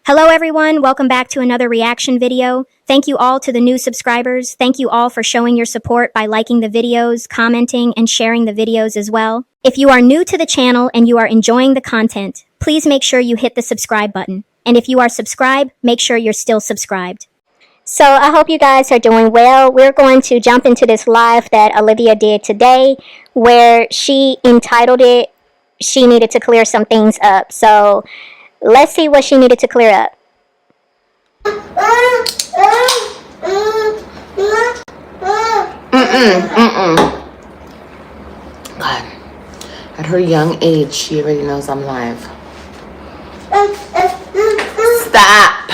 Hello everyone, welcome back to another reaction video. Thank you all to the new subscribers. Thank you all for showing your support by liking the videos, commenting, and sharing the videos as well. If you are new to the channel and you are enjoying the content, please make sure you hit the subscribe button. And if you are subscribed, make sure you're still subscribed. So I hope you guys are doing well. We're going to jump into this live that Olivia did today where she entitled it, She Needed to Clear Some Things Up. So let's see what she needed to clear up. God. At her young age, she already knows I'm live. Stop.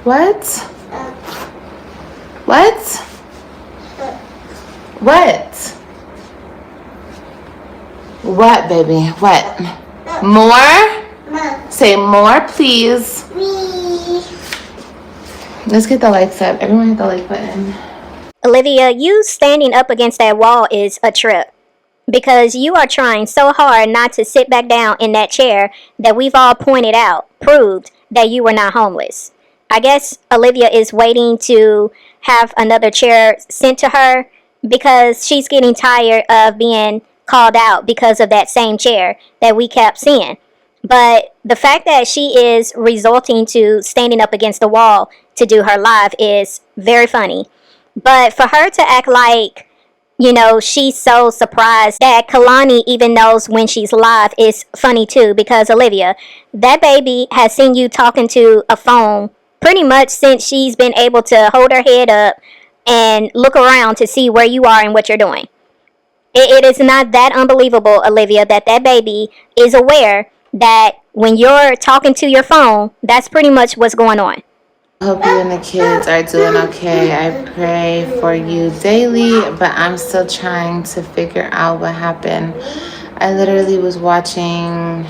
What? What? What? What, baby? What? More? Say more, please. Let's get the likes up. Everyone hit the like button. Olivia, you standing up against that wall is a trip because you are trying so hard not to sit back down in that chair that we've all pointed out, proved that you were not homeless. I guess Olivia is waiting to have another chair sent to her because she's getting tired of being called out because of that same chair that we kept seeing. But the fact that she is resorting to standing up against the wall to do her live is very funny. But for her to act like, you know, she's so surprised that Kalani even knows when she's live is funny too. Because Olivia, that baby has seen you talking to a phone pretty much since she's been able to hold her head up and look around to see where you are and what you're doing. It is not that unbelievable, Olivia, that that baby is aware that when you're talking to your phone, that's pretty much what's going on. I hope you and the kids are doing okay. I pray for you daily, but I'm still trying to figure out what happened. I literally was watching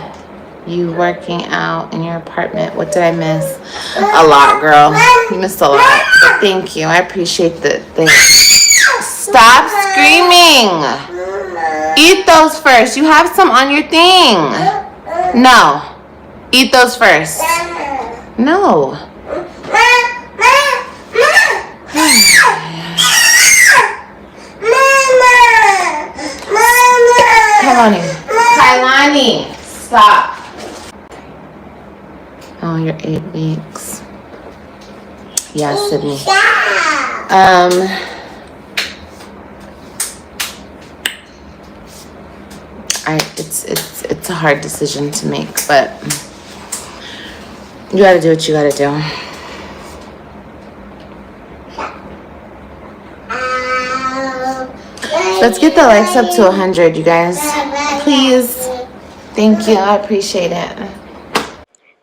you working out in your apartment. What did I miss? A lot, girl. You missed a lot. But thank you. I appreciate the thing. Stop screaming. Eat those first. You have some on your thing. No. Eat those first. No. Kailani, stop. Oh, you're 8 weeks. Yeah, Sydney. It's a hard decision to make, but you gotta do what you gotta do. Let's get the likes up to 100, you guys. Please. Thank you. I appreciate it.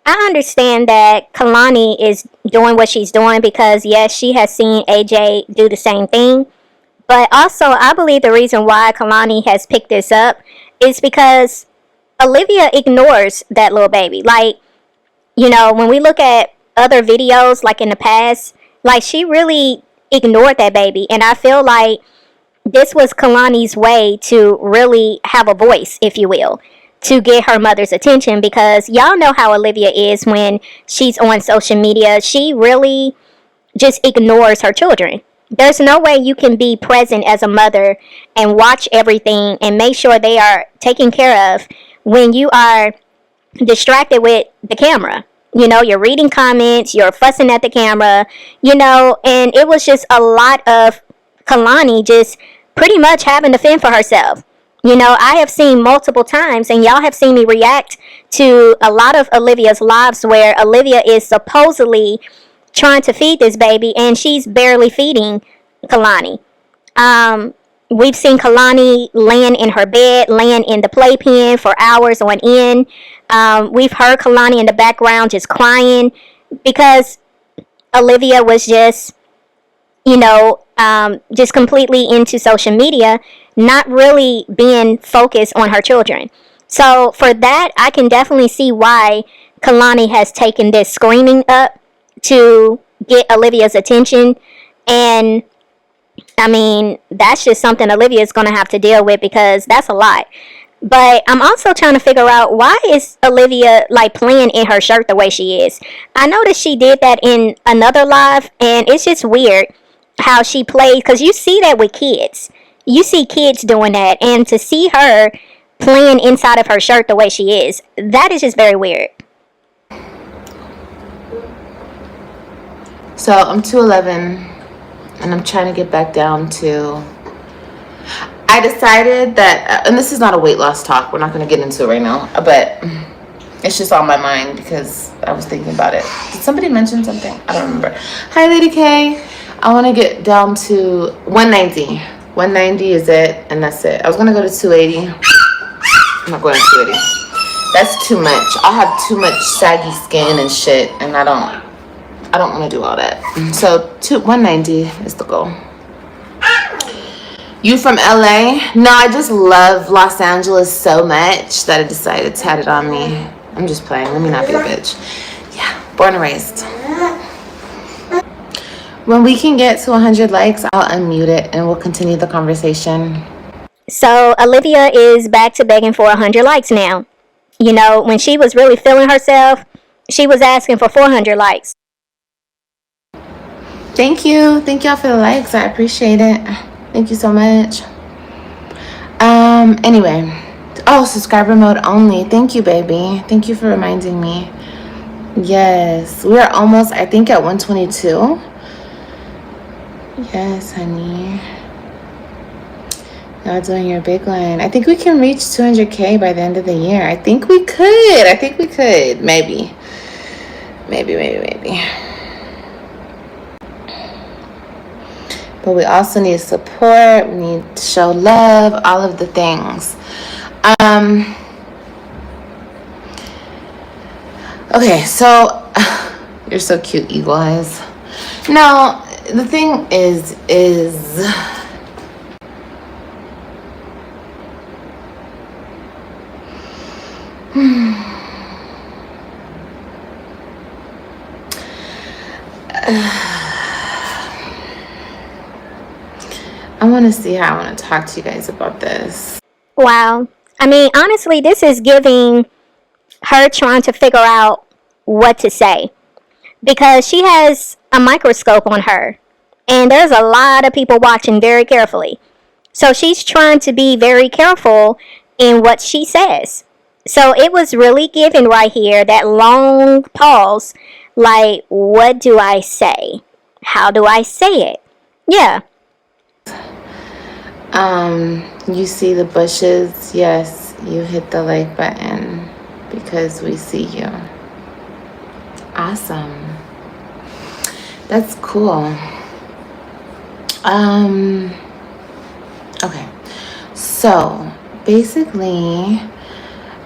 I understand that Kalani is doing what she's doing because, yes, she has seen AJ do the same thing. But also, I believe the reason why Kalani has picked this up is because Olivia ignores that little baby. Like, you know, when we look at other videos, like in the past, like she really ignored that baby. And I feel like this was Kalani's way to really have a voice, if you will, to get her mother's attention, because y'all know how Olivia is when she's on social media. She really just ignores her children. There's no way you can be present as a mother and watch everything and make sure they are taken care of when you are distracted with the camera. You know, you're reading comments, you're fussing at the camera, you know, and it was just a lot of Kalani just pretty much having to fend for herself. You know, I have seen multiple times, and y'all have seen me react to a lot of Olivia's lives where Olivia is supposedly trying to feed this baby, and she's barely feeding Kalani. We've seen Kalani laying in her bed, laying in the playpen for hours on end. We've heard Kalani in the background just crying because Olivia was just, you know, just completely into social media, not really being focused on her children. So for that, I can definitely see why Kalani has taken this screaming up to get Olivia's attention. And I mean, that's just something Olivia is going to have to deal with because that's a lot. But I'm also trying to figure out, why is Olivia like playing in her shirt the way she is. I noticed she did that in another live, and it's just weird how she plays, because you see that with kids. You see kids doing that, and to see her playing inside of her shirt the way she is, that is just very weird. So I'm 211 and I'm trying to get back down to. I decided that, and this is not a weight loss talk, we're not going to get into it right now, but it's just on my mind because I was thinking about it. Did somebody mention something? I don't remember. Hi, Lady K. I want to get down to 190. 190 is it, and that's it. I was going to go to 280. I'm not going to 280. That's too much. I'll have too much saggy skin and shit, and I don't want to do all that. So 190 is the goal. You from LA? No, I just love Los Angeles so much that I decided to tat it on me. I'm just playing. Let me not be a bitch. Yeah, born and raised. When we can get to 100 likes, I'll unmute it and we'll continue the conversation. So Olivia is back to begging for 100 likes now. You know, when she was really feeling herself, she was asking for 400 likes. Thank you. Thank y'all for the likes. I appreciate it. Thank you so much. Anyway. Oh, subscriber mode only. Thank you, baby. Thank you for reminding me. Yes. We are almost, I think, at 122. Yes, honey. Y'all doing your big line. I think we can reach 200K by the end of the year. I think we could. Maybe. But we also need support. We need to show love. All of the things. Okay, so you're so cute, Eagle Eyes. No, the thing is I want to see how I want to talk to you guys about this. Wow. I mean, honestly, this is giving her trying to figure out what to say, because she has a microscope on her and there's a lot of people watching very carefully. So she's trying to be very careful in what she says. So it was really giving right here that long pause, like, what do I say? How do I say it? Yeah. You see the bushes? Yes, you hit the like button because we see you. Awesome. That's cool. Okay. So, basically,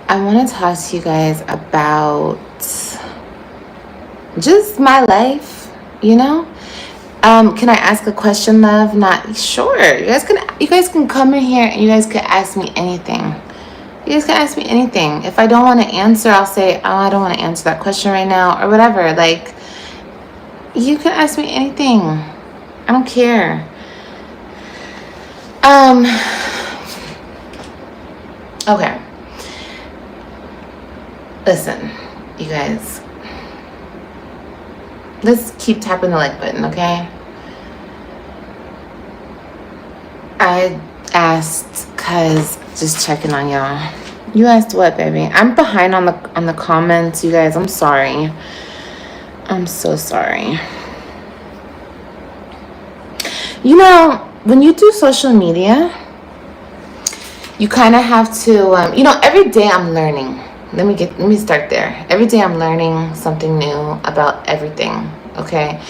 I want to talk to you guys about just my life, you know? Can I ask a question, love? Not sure. You guys can come in here and you guys can ask me anything. You guys can ask me anything. If I don't want to answer, I'll say, oh, I don't want to answer that question right now, or whatever. Like, you can ask me anything. I don't care. Okay. Listen, you guys. Let's keep tapping the like button, okay? I asked cause just checking on y'all. You asked what, baby? I'm behind on the comments, you guys. I'm sorry. I'm so sorry. You know, when you do social media, you kind of have to, every day I'm learning. Let me start there. Every day I'm learning something new about everything, okay?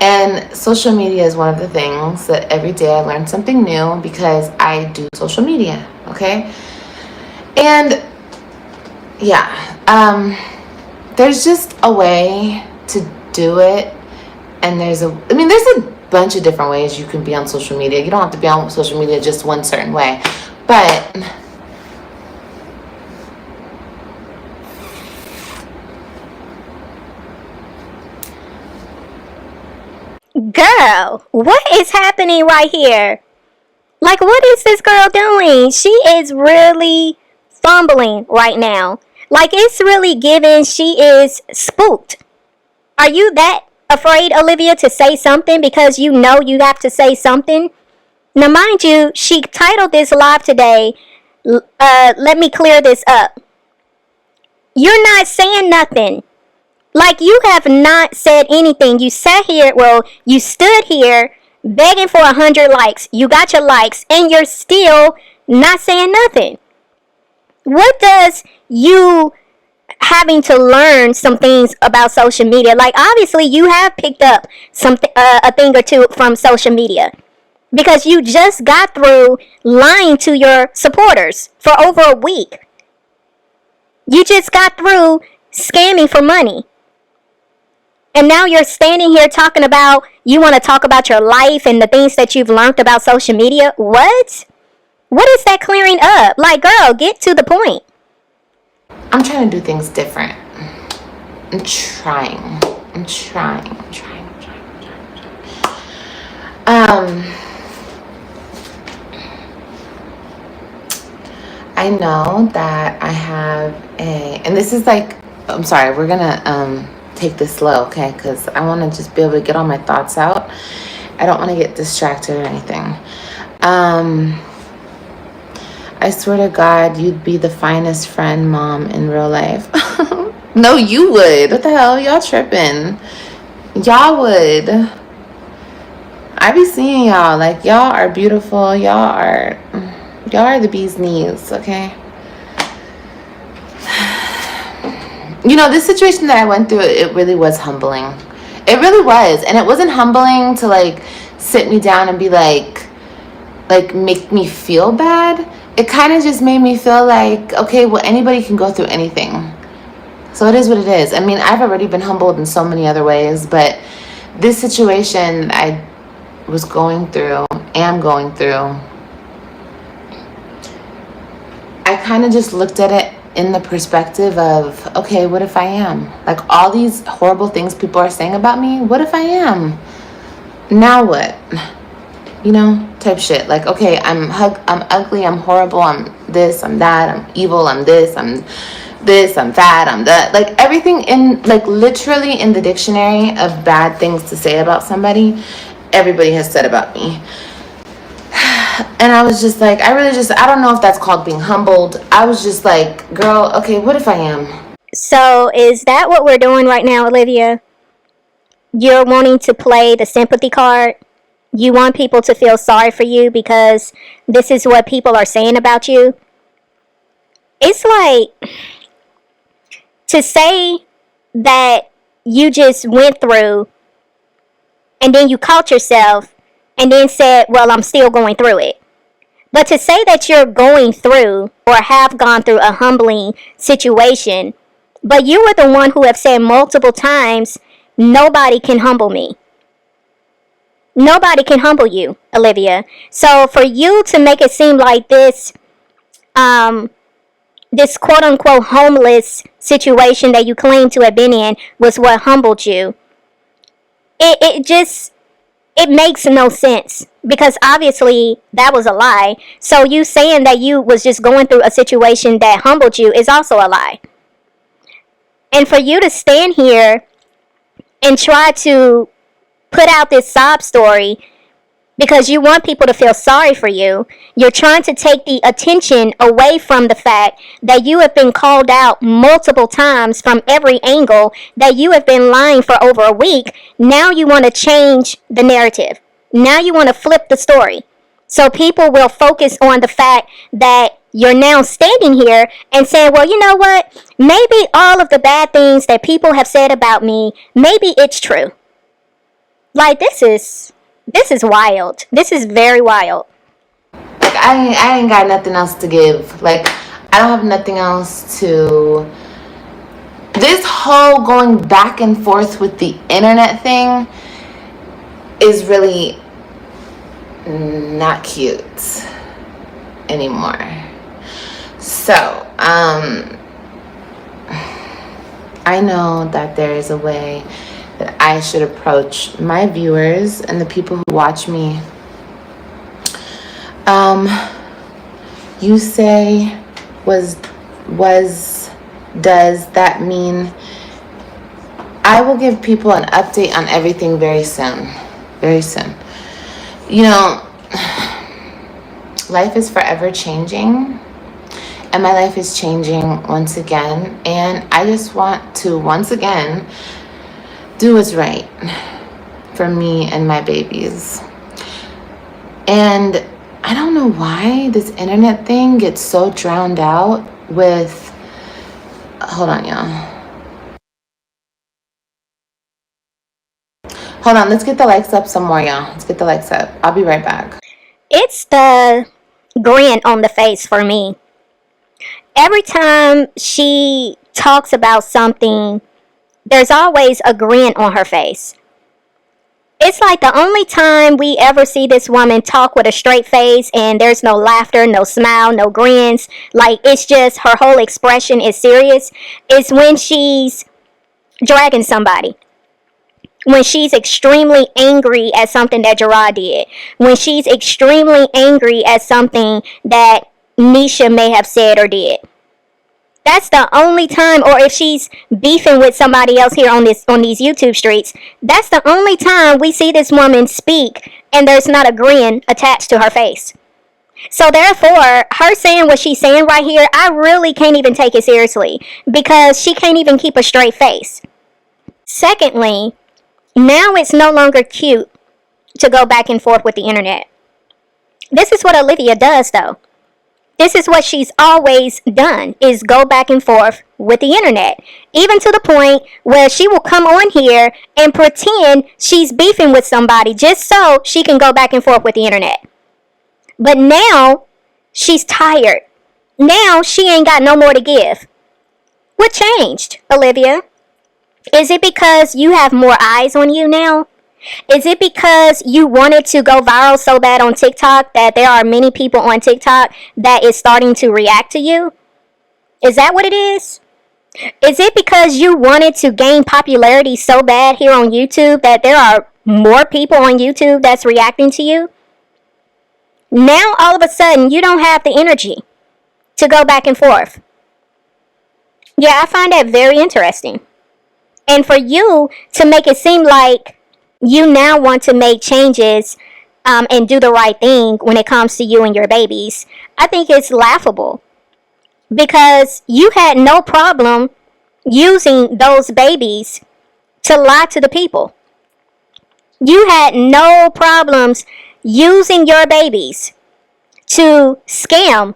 And social media is one of the things that every day I learn something new because I do social media, okay? And yeah, there's just a way to do it, and there's a bunch of different ways you can be on social media. You don't have to be on social media just one certain way, but Girl, what is happening right here? Like, what is this girl doing? She is really fumbling right now. Like, it's really giving she is spooked. Are you that afraid, Olivia, to say something because you know you have to say something? Now, mind you, she titled this live today, let me clear this up. You're not saying nothing. Like, you have not said anything. You sat here, well, you stood here begging for 100 likes. You got your likes, and you're still not saying nothing. What does you having to learn some things about social media? Like, obviously, you have picked up something, a thing or two from social media, because you just got through lying to your supporters for over a week. You just got through scamming for money. And now you're standing here talking about, you want to talk about your life and the things that you've learned about social media. What? What is that clearing up? Like, girl, get to the point. I'm trying to do things different. I'm trying. I know that I have and this is like, I'm sorry, we're gonna take this slow, okay? Because I want to just be able to get all my thoughts out. I don't want to get distracted or anything. I swear to God, you'd be the finest friend, Mom, in real life. No, you would. What the hell? Y'all tripping. Y'all would. I be seeing y'all. Like, y'all are beautiful. Y'all are the bee's knees, okay? You know, this situation that I went through, it really was humbling. It really was. And it wasn't humbling to, like, sit me down and be like make me feel bad. It kind of just made me feel like, okay, well, anybody can go through anything. So it is what it is. I mean, I've already been humbled in so many other ways, but this situation I was going through, am going through, I kind of just looked at it in the perspective of, okay, what if I am? Like, all these horrible things people are saying about me, what if I am? Now what? You know, type shit. Like, okay, I'm ugly, I'm horrible, I'm this, I'm that, I'm evil, I'm this, I'm fat, I'm that. Like, everything in, like, literally in the dictionary of bad things to say about somebody, everybody has said about me. And I was just like, I don't know if that's called being humbled. I was just like, girl, okay, what if I am? So, is that what we're doing right now, Olivia? You're wanting to play the sympathy card? You want people to feel sorry for you because this is what people are saying about you? It's like, to say that you just went through and then you caught yourself and then said, well, I'm still going through it. But to say that you're going through or have gone through a humbling situation, but you were the one who have said multiple times, nobody can humble me. Nobody can humble you, Olivia. So for you to make it seem like this quote-unquote homeless situation that you claim to have been in was what humbled you, it makes no sense, because obviously that was a lie. So you saying that you was just going through a situation that humbled you is also a lie. And for you to stand here and try to put out this sob story because you want people to feel sorry for you, you're trying to take the attention away from the fact that you have been called out multiple times from every angle, that you have been lying for over a week. Now you want to change the narrative. Now you want to flip the story. So people will focus on the fact that you're now standing here and saying, well, you know what? Maybe all of the bad things that people have said about me, maybe it's true. Like, this is wild. This is very wild. Like, I ain't got nothing else to give. Like, I don't have nothing else to. This whole going back and forth with the internet thing is really not cute anymore. So, I know that there is a way that I should approach my viewers and the people who watch me. You say was does that mean I will give people an update on everything very soon. Very soon. You know, life is forever changing. And my life is changing once again. And I just want to once again do what's right for me and my babies. And I don't know why this internet thing gets so drowned out with... Hold on, y'all. Hold on, let's get the likes up some more, y'all. Let's get the likes up. I'll be right back. It's the grin on the face for me. Every time she talks about something, there's always a grin on her face. It's like the only time we ever see this woman talk with a straight face and there's no laughter, no smile, no grins, like it's just her whole expression is serious, is when she's dragging somebody. When she's extremely angry at something that Gerard did. When she's extremely angry at something that Nisha may have said or did. That's the only time, or if she's beefing with somebody else here on these YouTube streets, that's the only time we see this woman speak and there's not a grin attached to her face. So therefore, her saying what she's saying right here, I really can't even take it seriously because she can't even keep a straight face. Secondly, now it's no longer cute to go back and forth with the internet. This is what Olivia does, though. This is what she's always done, is go back and forth with the internet. Even to the point where she will come on here and pretend she's beefing with somebody just so she can go back and forth with the internet. But now, she's tired. Now, she ain't got no more to give. What changed, Olivia? Is it because you have more eyes on you now? Is it because you wanted to go viral so bad on TikTok that there are many people on TikTok that is starting to react to you? Is that what it is? Is it because you wanted to gain popularity so bad here on YouTube that there are more people on YouTube that's reacting to you? Now all of a sudden you don't have the energy to go back and forth. Yeah, I find that very interesting. And for you to make it seem like you now want to make changes and do the right thing when it comes to you and your babies, I think it's laughable. Because you had no problem using those babies to lie to the people. You had no problems using your babies to scam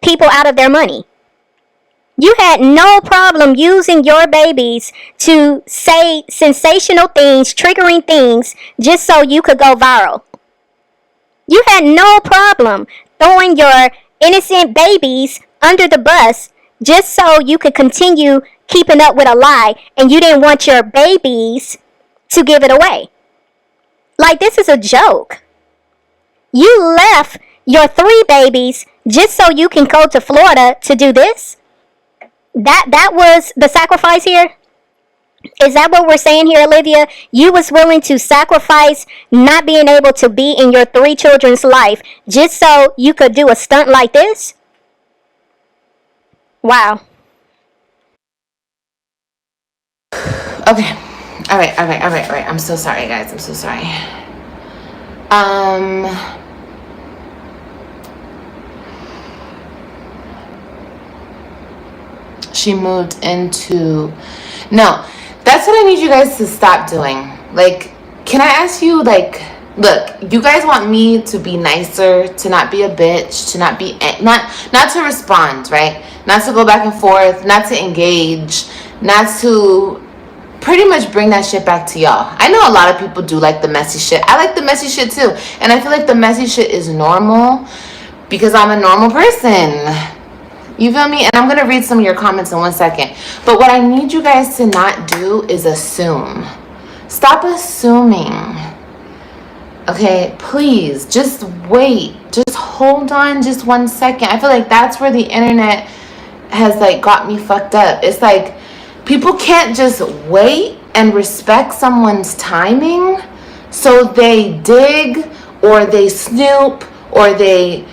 people out of their money. You had no problem using your babies to say sensational things, triggering things, just so you could go viral. You had no problem throwing your innocent babies under the bus just so you could continue keeping up with a lie and you didn't want your babies to give it away. Like, this is a joke. You left your 3 babies just so you can go to Florida to do this? That was the sacrifice here? Is that what we're saying here, Olivia? You was willing to sacrifice not being able to be in your 3 children's life just so you could do a stunt like this? Wow. Okay. All right. I'm so sorry, guys. I'm so sorry. She moved into... No, that's what I need you guys to stop doing. Like, can I ask you, like, look, you guys want me to be nicer, to not be a bitch, to not be... Not to respond, right? Not to go back and forth, not to engage, not to pretty much bring that shit back to y'all. I know a lot of people do like the messy shit. I like the messy shit too. And I feel like the messy shit is normal because I'm a normal person. You feel me? And I'm going to read some of your comments in 1 second. But what I need you guys to not do is assume. Stop assuming. Okay? Please, just wait. Just hold on just 1 second. I feel like that's where the internet has, like, got me fucked up. It's like people can't just wait and respect someone's timing. So they dig or they snoop or they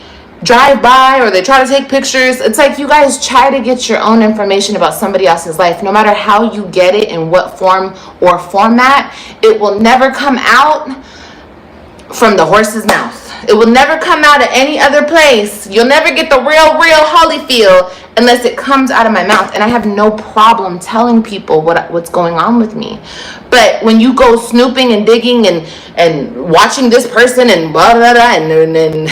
drive by or they try to take pictures. It's like you guys try to get your own information about somebody else's life. No matter how you get it, in what form or format, it will never come out from the horse's mouth. It will never come out of any other place. You'll never get the real Holyfield unless it comes out of my mouth. And I have no problem telling people what's going on with me. But when you go snooping and digging and watching this person and blah blah blah and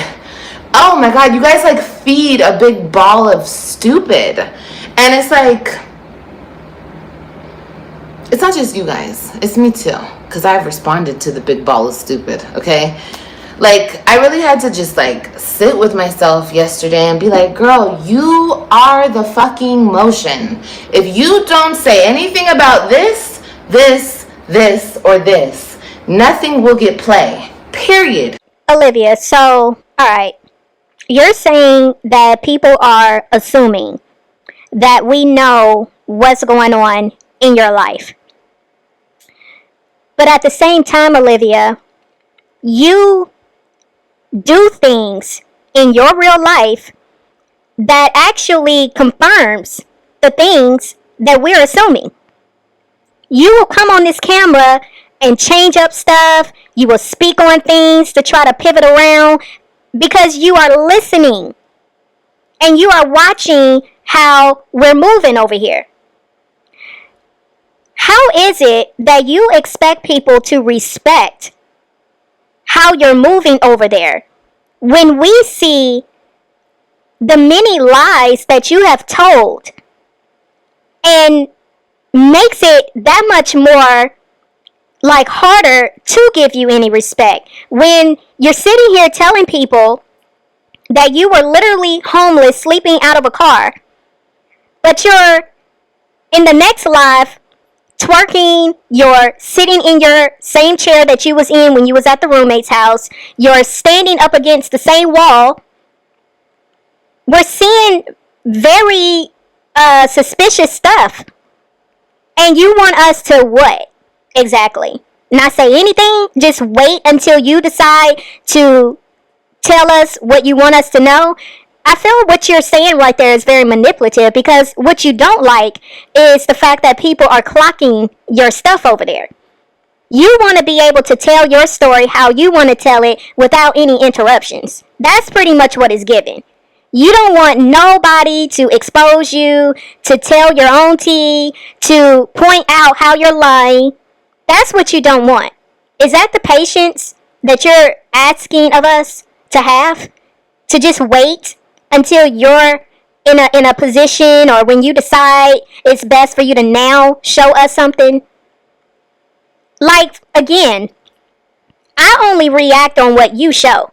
oh my God, you guys like feed a big ball of stupid. And it's like, it's not just you guys, it's me too, because I've responded to the big ball of stupid, okay? Like, I really had to just like sit with myself yesterday and be like, girl, you are the fucking motion. If you don't say anything about this, or this, nothing will get play, period. Olivia, so, alright, you're saying that people are assuming that we know what's going on in your life. But at the same time, Olivia, you do things in your real life that actually confirms the things that we're assuming. You will come on this camera and change up stuff. You will speak on things to try to pivot around because you are listening and you are watching how we're moving over here. How is it that you expect people to respect how you're moving over there when we see the many lies that you have told, and makes it that much more like harder to give you any respect when you're sitting here telling people that you were literally homeless, sleeping out of a car, but you're in the next live twerking, you're sitting in your same chair that you was in when you was at the roommate's house, you're standing up against the same wall. We're seeing very suspicious stuff. And you want us to what? Exactly. Not say anything? Just wait until you decide to tell us what you want us to know? I feel what you're saying right there is very manipulative, because what you don't like is the fact that people are clocking your stuff over there. You want to be able to tell your story how you want to tell it without any interruptions. That's pretty much what is given. You don't want nobody to expose you, to tell your own tea, to point out how you're lying. That's what you don't want. Is that the patience that you're asking of us to have? To just wait until you're in a position, or when you decide it's best for you to now show us something? Like, again, I only react on what you show.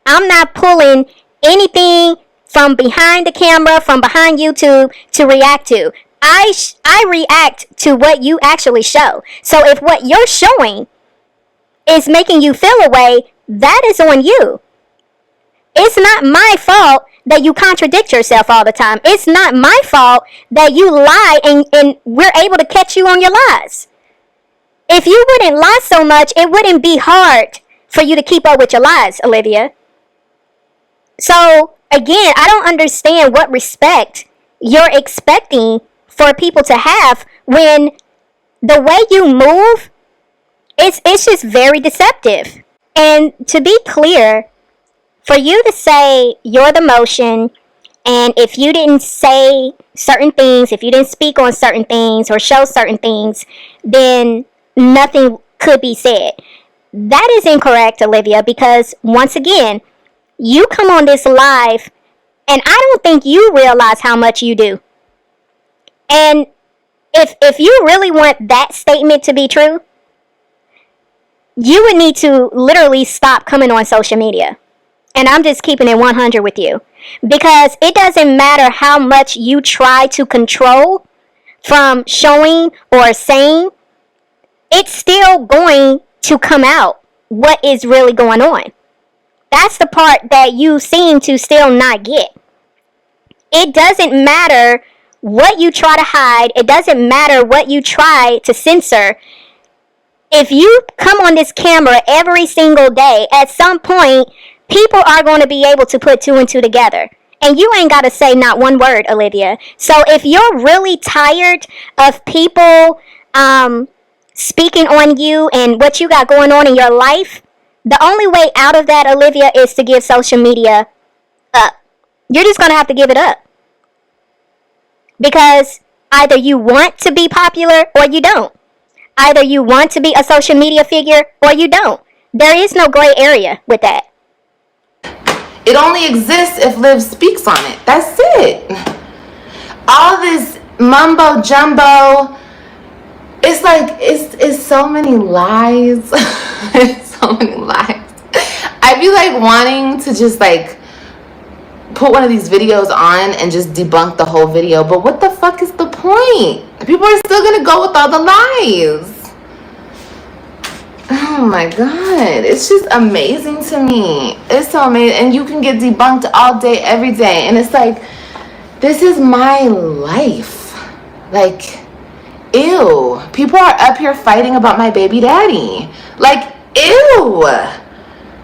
I'm not pulling anything from behind the camera, from behind YouTube to react to. I react to what you actually show. So if what you're showing is making you feel a way, that is on you. It's not my fault that you contradict yourself all the time. It's not my fault that you lie and we're able to catch you on your lies. If you wouldn't lie so much, it wouldn't be hard for you to keep up with your lies, Olivia. So, again, I don't understand what respect you're expecting for people to have when the way you move, it's just very deceptive. And to be clear, for you to say you're the motion, and if you didn't say certain things, if you didn't speak on certain things or show certain things, then nothing could be said. That is incorrect, Olivia, because once again, you come on this live, and I don't think you realize how much you do. And if you really want that statement to be true, you would need to literally stop coming on social media. And I'm just keeping it 100 with you. Because it doesn't matter how much you try to control from showing or saying, it's still going to come out what is really going on. That's the part that you seem to still not get. It doesn't matter what you try to hide. It doesn't matter what you try to censor. If you come on this camera every single day, at some point, people are going to be able to put two and two together. And you ain't got to say not one word, Olivia. So if you're really tired of people speaking on you and what you got going on in your life, the only way out of that, Olivia, is to give social media up. You're just going to have to give it up. Because either you want to be popular or you don't. Either you want to be a social media figure or you don't. There is no gray area with that. It only exists if Liv speaks on it. That's it. All this mumbo jumbo, it's like, it's so many lies. It's so many lies. I be like wanting to just like put one of these videos on and just debunk the whole video. But what the fuck is the point? People are still gonna go with all the lies. Oh my god, it's just amazing to me. It's so amazing. And you can get debunked all day, every day. And it's like, this is my life. Like, ew. People are up here fighting about my baby daddy. Like, ew.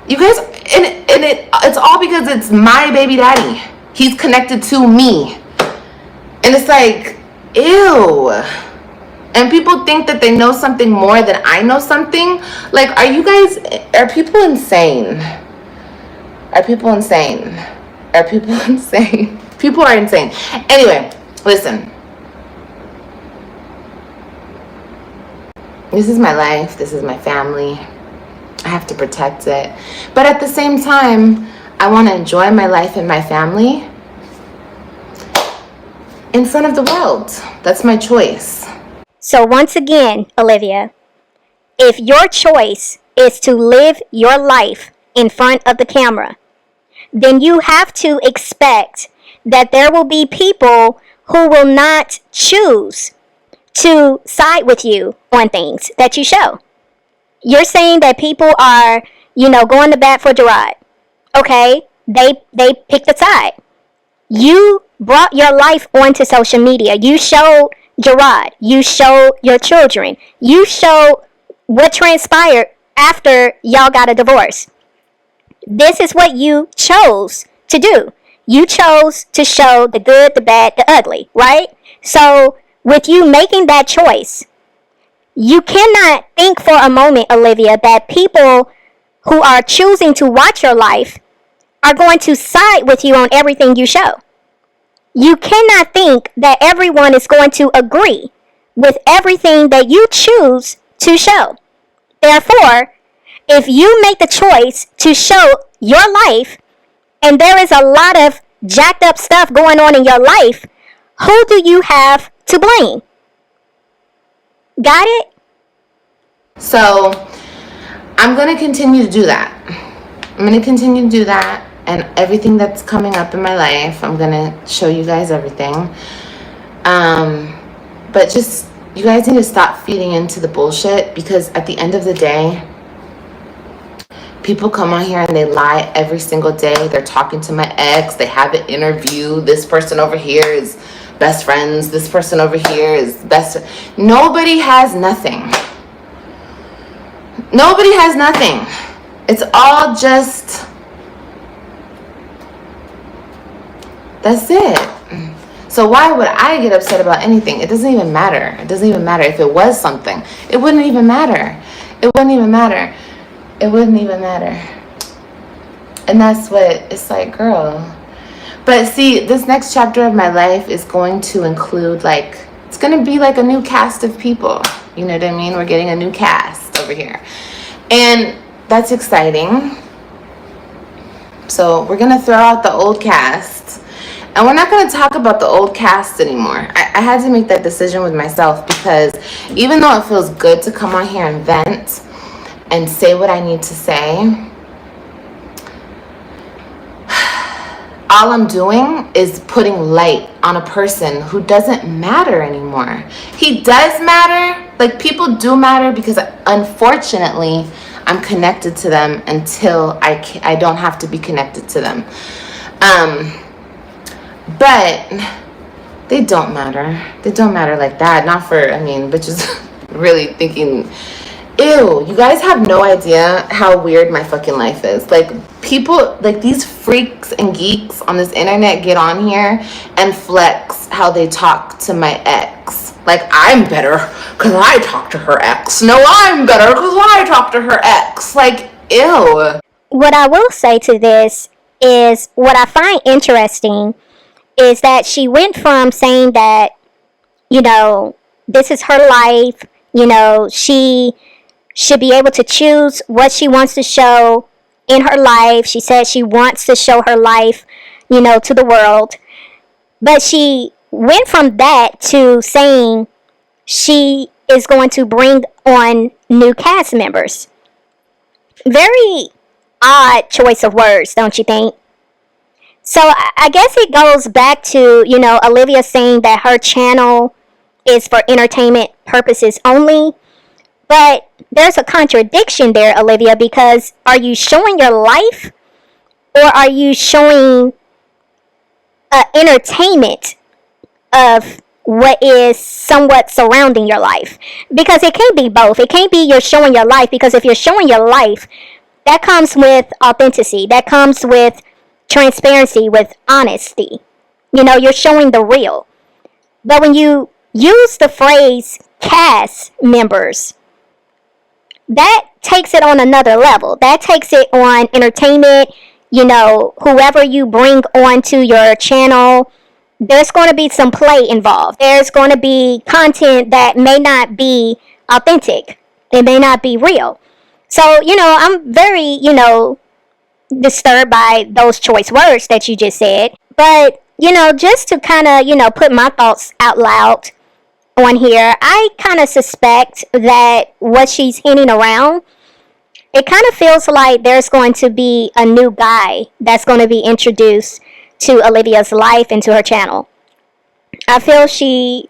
You guys, it's all because it's my baby daddy. He's connected to me. And it's like, ew. And people think that they know something more than I know something. Like, are people insane? Are people insane? Are people insane? People are insane. Anyway, listen. This is my life. This is my family. I have to protect it. But at the same time, I want to enjoy my life and my family in front of the world. That's my choice. So once again, Olivia, if your choice is to live your life in front of the camera, then you have to expect that there will be people who will not choose to side with you on things that you show. You're saying that people are, going to bat for Gerard. Okay, they picked a side. You brought your life onto social media. You showed Gerard. You showed your children. You showed what transpired after y'all got a divorce. This is what you chose to do. You chose to show the good, the bad, the ugly, right? So with you making that choice, you cannot think for a moment, Olivia, that people who are choosing to watch your life are going to side with you on everything you show. You cannot think that everyone is going to agree with everything that you choose to show. Therefore, if you make the choice to show your life, and there is a lot of jacked up stuff going on in your life, who do you have to blame? Got it? So, I'm going to continue to do that. I'm going to continue to do that. And everything that's coming up in my life, I'm going to show you guys everything. But just, you guys need to stop feeding into the bullshit, because at the end of the day, people come on here and they lie every single day. They're talking to my ex. They have an interview. This person over here is best friends. This person over here is best. Nobody has nothing. Nobody has nothing. It's all just... That's it. So why would I get upset about anything? It doesn't even matter. It doesn't even matter. If it was something, it wouldn't even matter. It wouldn't even matter. It wouldn't even matter. And that's what it's like, girl. But see, this next chapter of my life is going to include, like, it's going to be like a new cast of people. You know what I mean? We're getting a new cast over here. And that's exciting. So we're going to throw out the old cast. And we're not going to talk about the old cast anymore. I had to make that decision with myself, because even though it feels good to come on here and vent and say what I need to say, all I'm doing is putting light on a person who doesn't matter anymore. He does matter. Like, people do matter, because unfortunately I'm connected to them until I don't have to be connected to them. But they don't matter. They don't matter like that. Not for, bitches really thinking Ew, you guys have no idea how weird my fucking life is. Like, people, like these freaks and geeks on this internet get on here and flex how they talk to my ex. Like, I'm better because I talk to her ex. No, I'm better because I talk to her ex. Like, ew. What I will say to this is what I find interesting is that she went from saying that, this is her life, she should be able to choose what she wants to show in her life. She said she wants to show her life, to the world. But she went from that to saying she is going to bring on new cast members. Very odd choice of words, don't you think? So I guess it goes back to, Olivia saying that her channel is for entertainment purposes only. But there's a contradiction there, Olivia, because are you showing your life or are you showing entertainment of what is somewhat surrounding your life? Because it can't be both. It can't be you're showing your life, because if you're showing your life, that comes with authenticity. That comes with transparency, with honesty. You're showing the real. But when you use the phrase cast members, that takes it on another level. That takes it on entertainment. Whoever you bring onto your channel, there's going to be some play involved. There's going to be content that may not be authentic. It may not be real. So, I'm very, disturbed by those choice words that you just said. But, just to kind of, put my thoughts out loud on here, I kind of suspect that what she's hinting around, it kind of feels like there's going to be a new guy that's going to be introduced to Olivia's life and to her channel. I feel she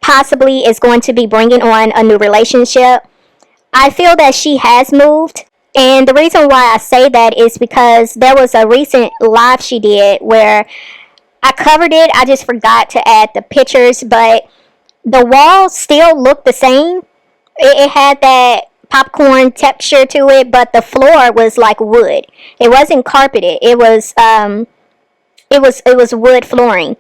possibly is going to be bringing on a new relationship. I feel that she has moved. And the reason why I say that is because there was a recent live she did where I covered it. I just forgot to add the pictures, but the walls still looked the same. It had that popcorn texture to it, but the floor was like wood. It wasn't carpeted. It was wood flooring.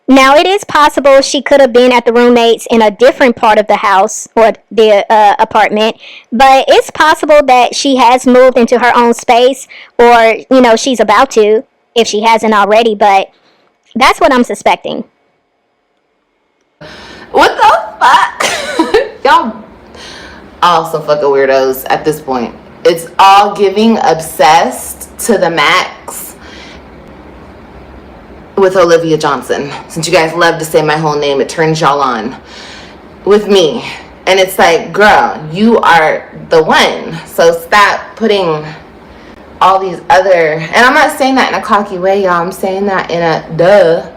Now, it is possible she could have been at the roommates in a different part of the house or the apartment, but it's possible that she has moved into her own space, or, she's about to, if she hasn't already, but that's what I'm suspecting. What the fuck? Y'all all some fucking weirdos at this point. It's all giving obsessed to the max with Olivia Johnson. Since you guys love to say my whole name, it turns y'all on with me. And it's like, girl, you are the one. So stop putting all these other, and I'm not saying that in a cocky way, y'all. I'm saying that in a duh.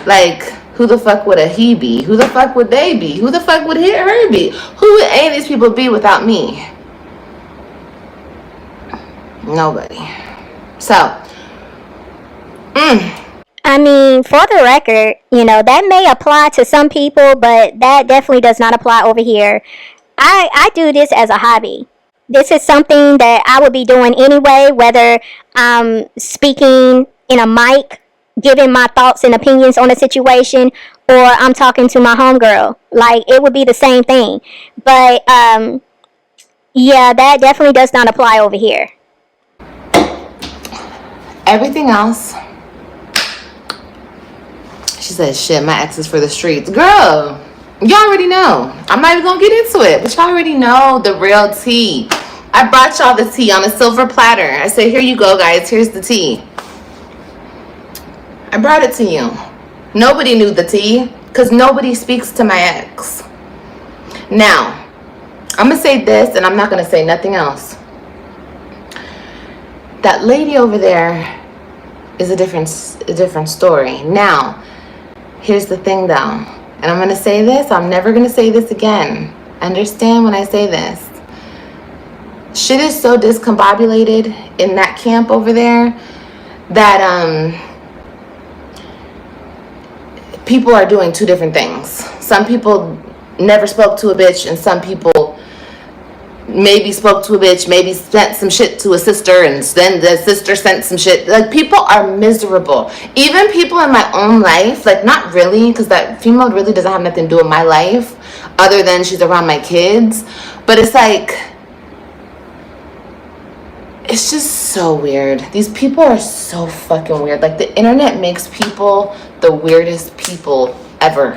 Like, who the fuck would a he be? Who the fuck would they be? Who the fuck would her be? Who would any of these people be without me? Nobody. So, I mean, for the record, that may apply to some people, but that definitely does not apply over here. I do this as a hobby. This is something that I would be doing anyway, whether I'm speaking in a mic, giving my thoughts and opinions on a situation, or I'm talking to my homegirl. Like, it would be the same thing. But, yeah, that definitely does not apply over here. everything else, she says, shit, my ex is for the streets. Girl, you already know. I'm not even gonna get into it, but y'all already know the real tea. I brought y'all the tea on a silver platter. I said, here you go, guys. Here's the tea. I brought it to you. Nobody knew the tea because nobody speaks to my ex. Now, I'm going to say this, and I'm not going to say nothing else. That lady over there is a different story. Now, here's the thing, though. And I'm going to say this. I'm never going to say this again. Understand when I say this. Shit is so discombobulated in that camp over there that people are doing two different things. Some people never spoke to a bitch, and some people maybe spoke to a bitch, maybe sent some shit to a sister, and then the sister sent some shit. Like, people are miserable. Even people in my own life, like, not really, because that female really doesn't have nothing to do with my life other than she's around my kids. But it's like, it's just so weird. These people are so fucking weird. Like, the internet makes people the weirdest people ever.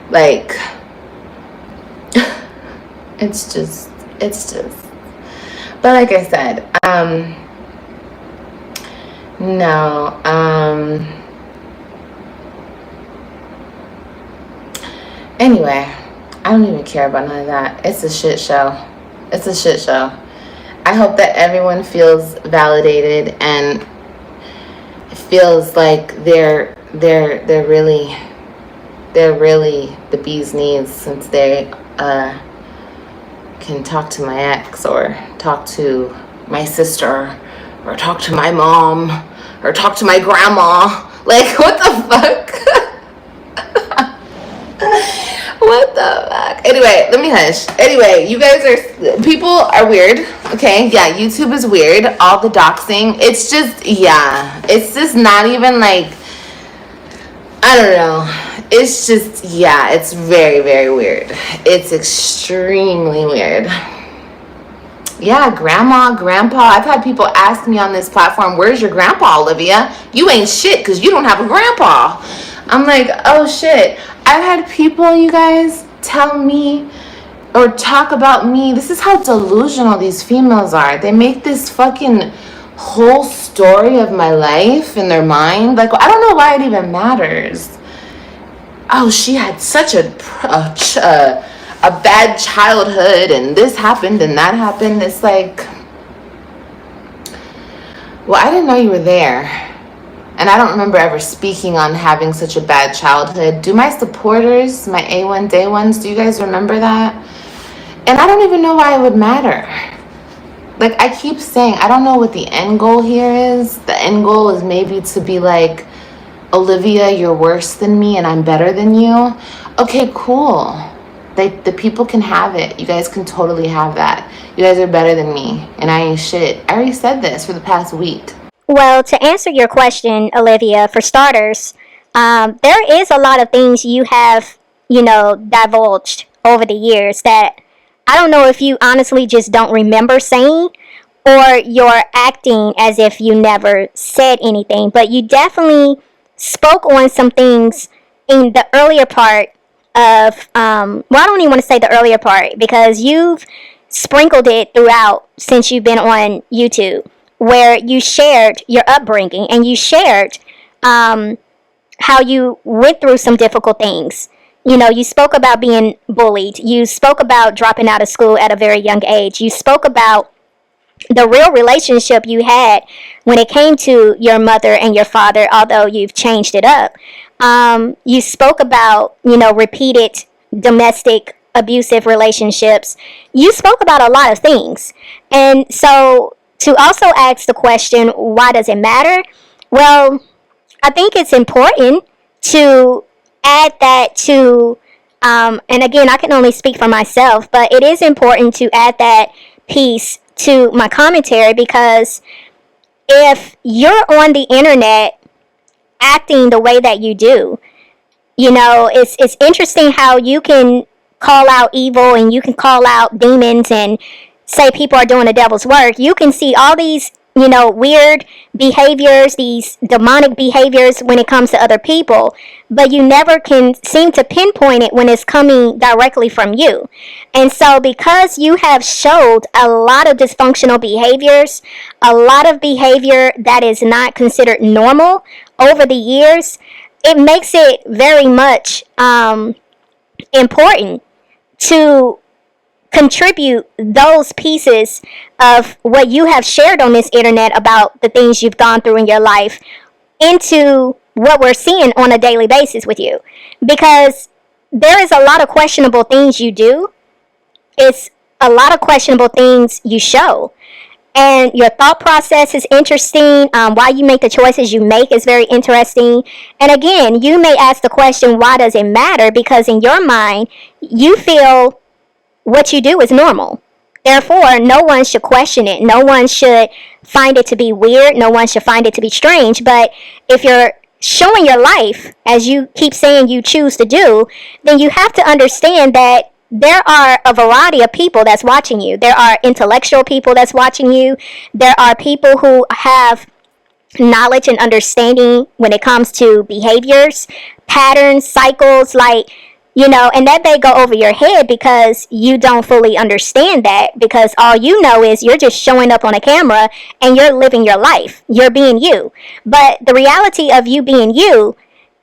Like, it's just, but like I said, no, anyway, I don't even care about none of that. It's a shit show. I hope that everyone feels validated and feels like they're really the bee's knees, since they can talk to my ex, or talk to my sister, or talk to my mom, or talk to my grandma. Like, what the fuck? What the fuck? Anyway, let me hush. Anyway, people are weird, okay? Yeah, YouTube is weird. All the doxing. It's just, yeah. It's just not even like, I don't know. It's just, yeah, it's very, very weird. It's extremely weird. Yeah, grandma, grandpa. I've had people ask me on this platform, where's your grandpa, Olivia? You ain't shit because you don't have a grandpa. I'm like, oh shit. I've had people, you guys, tell me or talk about me. This is how delusional these females are. They make this fucking whole story of my life in their mind. Like, I don't know why it even matters. Oh, she had such a bad childhood, and this happened and that happened. It's like, well, I didn't know you were there. And I don't remember ever speaking on having such a bad childhood. Do my supporters, my A1 day ones, do you guys remember that? And I don't even know why it would matter. Like, I keep saying, I don't know what the end goal here is. The end goal is maybe to be like, Olivia, you're worse than me and I'm better than you. Okay, cool. The people can have it. You guys can totally have that. You guys are better than me and I ain't shit. I already said this for the past week. Well, to answer your question, Olivia, for starters, there is a lot of things you have, divulged over the years that I don't know if you honestly just don't remember saying, or you're acting as if you never said anything. But you definitely spoke on some things in the earlier part of, well, I don't even want to say the earlier part, because you've sprinkled it throughout since you've been on YouTube, where you shared your upbringing and you shared how you went through some difficult things. You spoke about being bullied. You spoke about dropping out of school at a very young age. You spoke about the real relationship you had when it came to your mother and your father, although you've changed it up. You spoke about, repeated domestic abusive relationships. You spoke about a lot of things. And so to also ask the question, why does it matter? Well, I think it's important to add that to, and again, I can only speak for myself, but it is important to add that piece to my commentary, because if you're on the internet acting the way that you do, it's interesting how you can call out evil and you can call out demons and say people are doing the devil's work. You can see all these, weird behaviors, these demonic behaviors when it comes to other people, but you never can seem to pinpoint it when it's coming directly from you. And so because you have showed a lot of dysfunctional behaviors, a lot of behavior that is not considered normal over the years, it makes it very much important to contribute those pieces of what you have shared on this internet about the things you've gone through in your life into what we're seeing on a daily basis with you. Because there is a lot of questionable things you do. It's a lot of questionable things you show. And your thought process is interesting. Why you make the choices you make is very interesting. And again, you may ask the question, why does it matter? Because in your mind, you feel what you do is normal. Therefore, no one should question it. No one should find it to be weird. No one should find it to be strange. But if you're showing your life, as you keep saying you choose to do, then you have to understand that there are a variety of people that's watching you. There are intellectual people that's watching you. There are people who have knowledge and understanding when it comes to behaviors, patterns, cycles, like, and that may go over your head because you don't fully understand that, because all you know is you're just showing up on a camera and you're living your life. You're being you. But the reality of you being you,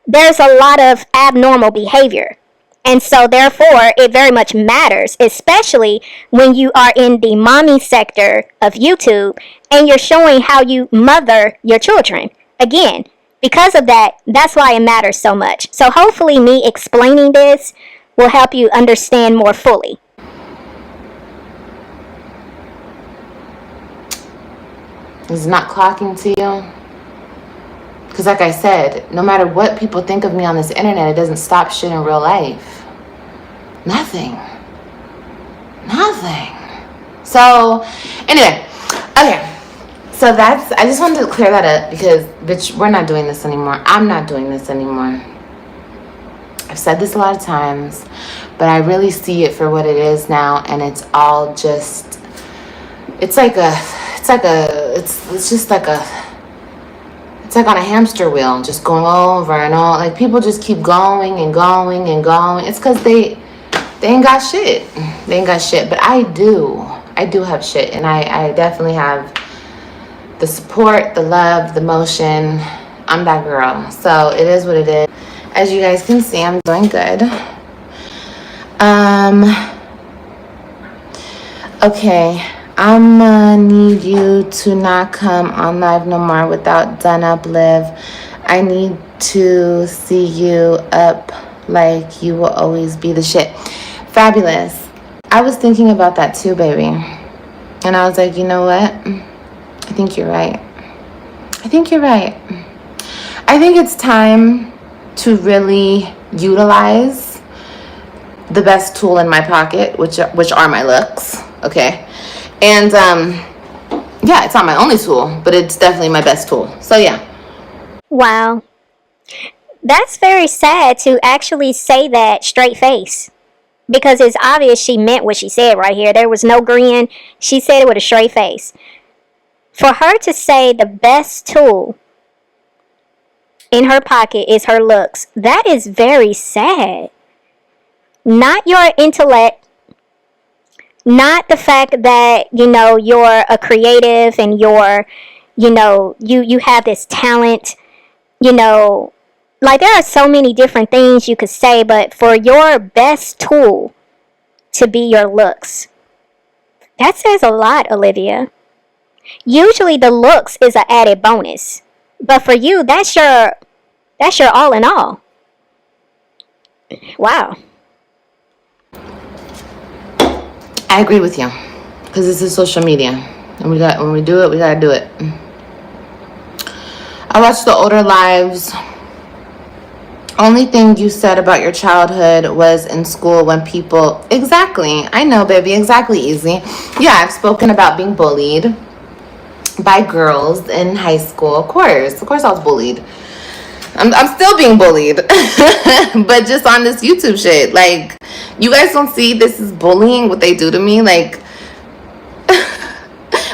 there's a lot of abnormal behavior. And so, therefore, it very much matters, especially when you are in the mommy sector of YouTube and you're showing how you mother your children. Again, because of that, that's why it matters so much. So, hopefully, me explaining this will help you understand more fully. Is it not clocking to you? Because like I said, no matter what people think of me on this internet, it doesn't stop shit in real life. Nothing. So, anyway, okay. So I just wanted to clear that up because, bitch, we're not doing this anymore. I'm not doing this anymore. I've said this a lot of times, but I really see it for what it is now, and it's all just, it's like on a hamster wheel, just going over and on. Like, people just keep going and going and going. It's because they ain't got shit. They ain't got shit. But I do have shit. And I definitely have the support, the love, the motion. I'm that girl. So it is what it is. As you guys can see, I'm doing good. Okay. I'm gonna need you to not come on live no more without done up live. I need to see you up like you will always be the shit. Fabulous. I was thinking about that too, baby. And I was like, you know what? I think you're right. I think it's time to really utilize the best tool in my pocket, which are my looks, okay? And, yeah, it's not my only tool, but it's definitely my best tool. So, yeah. Wow. That's very sad to actually say that straight face. Because it's obvious she meant what she said right here. There was no grin. She said it with a straight face. For her to say the best tool in her pocket is her looks, that is very sad. Not your intellect. Not the fact that, you're a creative and you have this talent, like there are so many different things you could say, but for your best tool to be your looks, that says a lot, Olivia. Usually the looks is an added bonus, but for you, that's your all in all. Wow. I agree with you, because this is social media, and when we do it, we gotta do it. I watched the older lives. Only thing you said about your childhood was in school when people... Exactly. I know, baby. Exactly, easy. Yeah, I've spoken about being bullied by girls in high school. Of course I was bullied. I'm still being bullied. But just on this YouTube shit. Like, you guys don't see this is bullying, what they do to me? Like...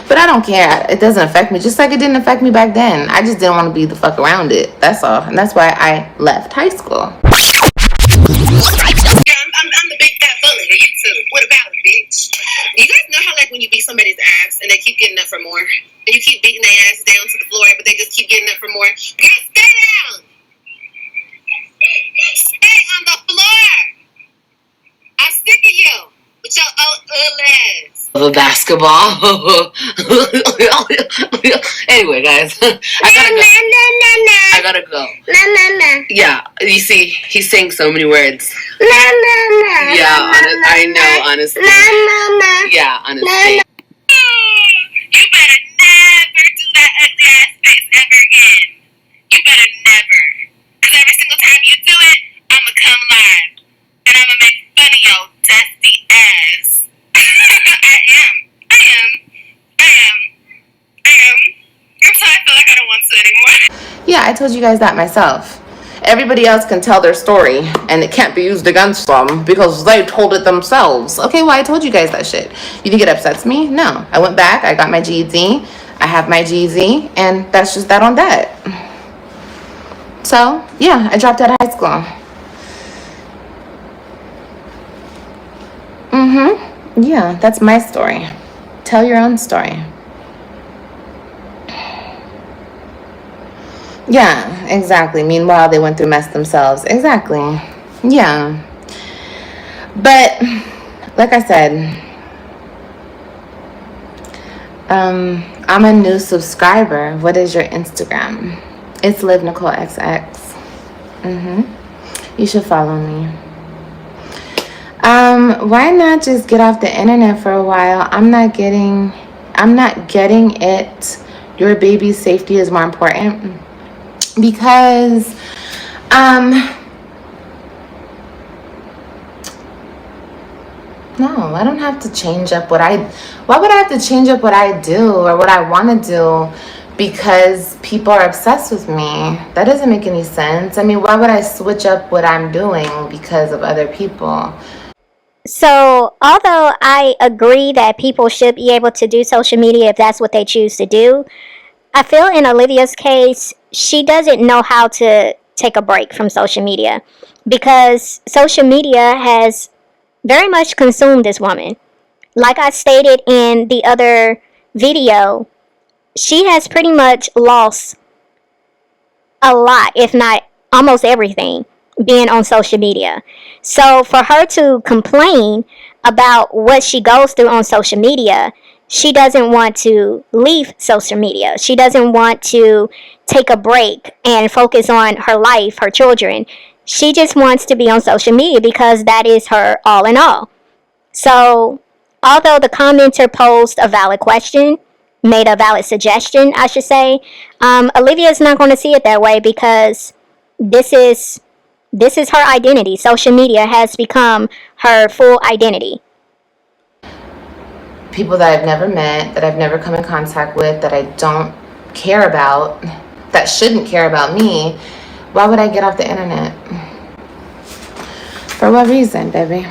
But I don't care. It doesn't affect me. Just like it didn't affect me back then. I just didn't want to be the fuck around it. That's all. And that's why I left high school. Yeah, I'm the big fat bully. You too. What about it, bitch? You guys know how, like, when you beat somebody's ass and they keep getting up for more, and you keep beating their ass down to the floor, but they just keep getting up for more? Girl, stay down. Stay on the floor. I'm sick of you with your old ass. Of basketball. Anyway, guys, I gotta go. Yeah, you see, he's saying so many words. Yeah, I know, honestly. Yeah, honestly. You better never do that ugly ass face ever again. You better never. Because every single time you do it, I'ma come live. And I'ma make fun of your dusty ass. I am. Yeah, I told you guys that myself. Everybody else can tell their story, and it can't be used against them because they told it themselves. Okay, well, I told you guys that shit. You think it upsets me? No. I went back, I got my GED, I have my GED, and that's just that on that. So, yeah, I dropped out of high school. Yeah, that's my story. Tell your own story. Yeah, exactly. Meanwhile, they went through mess themselves. Exactly. Yeah. But, like I said, I'm a new subscriber. What is your Instagram? It's Live Nicole XX. You should follow me. Why not just get off the internet for a while? I'm not getting it. Your baby's safety is more important. Because, no, I don't have to change up why would I have to change up what I do or what I want to do because people are obsessed with me? That doesn't make any sense. I mean, why would I switch up what I'm doing because of other people? So, although I agree that people should be able to do social media if that's what they choose to do, I feel in Olivia's case, she doesn't know how to take a break from social media because social media has very much consumed this woman. Like I stated in the other video, she has pretty much lost a lot, if not almost everything, being on social media. So for her to complain about what she goes through on social media, she doesn't want to leave social media. She doesn't want to take a break and focus on her life, her children. She just wants to be on social media because that is her all in all. So, although the commenter posed a valid question, made a valid suggestion, I should say, Olivia is not going to see it that way because this is her identity. Social media has become her full identity. People that I've never met, that I've never come in contact with, that I don't care about, that shouldn't care about me, why would I get off the internet? For what reason, baby?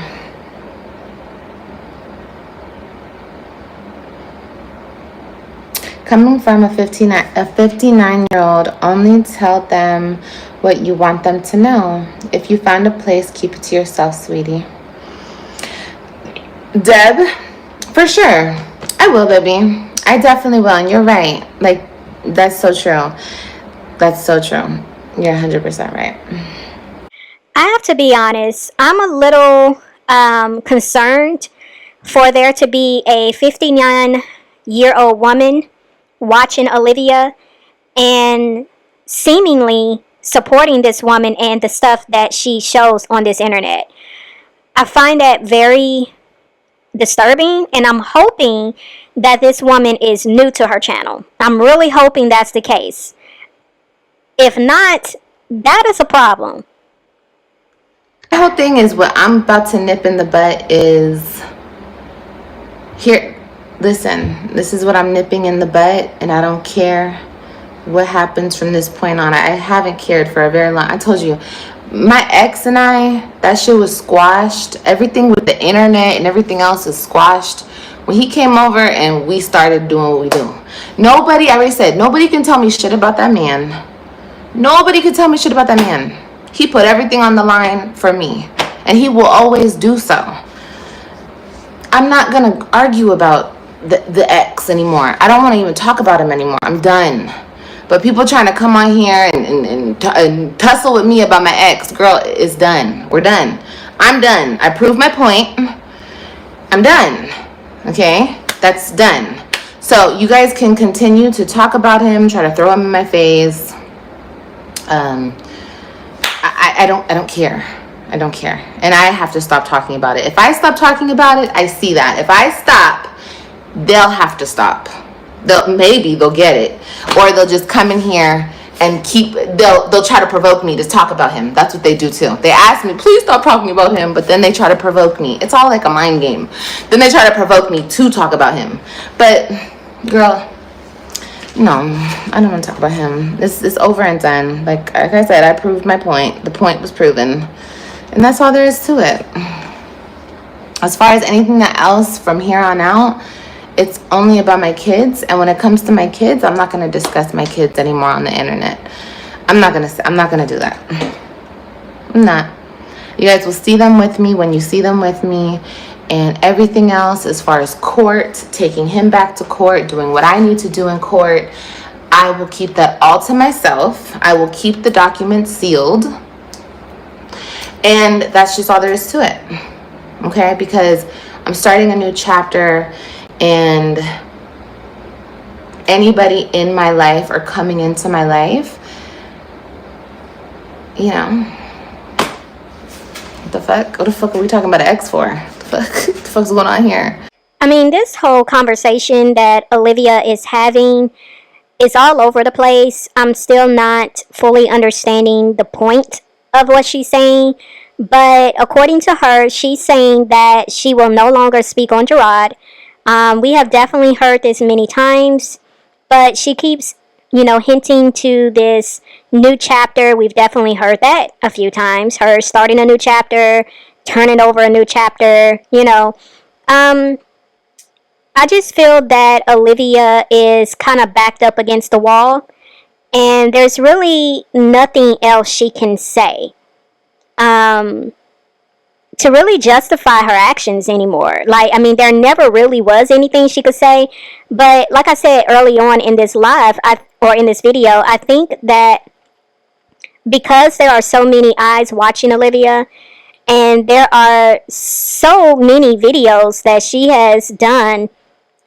Coming from a 59-year-old, only tell them what you want them to know. If you find a place, keep it to yourself, sweetie. Deb, for sure. I will, baby. I definitely will, and you're right. Like, that's so true. That's so true. You're 100% right. I have to be honest, I'm a little concerned for there to be a 59-year-old woman watching Olivia and seemingly supporting this woman and the stuff that she shows on this internet. I find that very disturbing, and I'm hoping that this woman is new to her channel. I'm really hoping that's the case. If not, that is a problem. The whole thing is what I'm about to nip in the butt is here. Listen, this is what I'm nipping in the butt, and I don't care what happens from this point on. I haven't cared for a very long. I told you, my ex and I, that shit was squashed. Everything with the internet and everything else is squashed. When he came over and we started doing what we do. Nobody, I already said, nobody can tell me shit about that man. Nobody can tell me shit about that man. He put everything on the line for me, and he will always do so. I'm not gonna argue about the ex anymore. I don't want to even talk about him anymore. I'm done. But people trying to come on here and tussle with me about my ex, girl, it's done. We're done. I'm done. I proved my point. I'm done. Okay? That's done. So you guys can continue to talk about him, try to throw him in my face. I don't care. I don't care. And I have to stop talking about it. If I stop talking about it, I see that. If I stop, they'll have to stop. Maybe they'll get it, or they'll just come in here and they'll try to provoke me to talk about him. That's what they do too. They ask me, please stop talking about him, but then they try to provoke me. It's all like a mind game. Then they try to provoke me to talk about him. But girl, No, I don't want to talk about him. It's over and done. Like I said, I proved my point. The point was proven. And that's all there is to it. As far as anything else from here on out, it's only about my kids. And when it comes to my kids, I'm not going to discuss my kids anymore on the internet. I'm not going to do that. I'm not. You guys will see them with me when you see them with me. And everything else, as far as court, taking him back to court, doing what I need to do in court, I will keep that all to myself. I will keep the documents sealed. And that's just all there is to it. Okay? Because I'm starting a new chapter, and anybody in my life or coming into my life, you know, what the fuck? What the fuck are we talking about an ex for? What the fuck's going on here? I mean, this whole conversation that Olivia is having is all over the place. I'm still not fully understanding the point of what she's saying. But according to her, she's saying that she will no longer speak on Gerard. We have definitely heard this many times, but she keeps, hinting to this new chapter. We've definitely heard that a few times. Her starting a new chapter, turning over a new chapter, I just feel that Olivia is kind of backed up against the wall, and there's really nothing else she can say to really justify her actions anymore. There never really was anything she could say, but like I said early on in this live, or in this video, I think that because there are so many eyes watching Olivia, and there are so many videos that she has done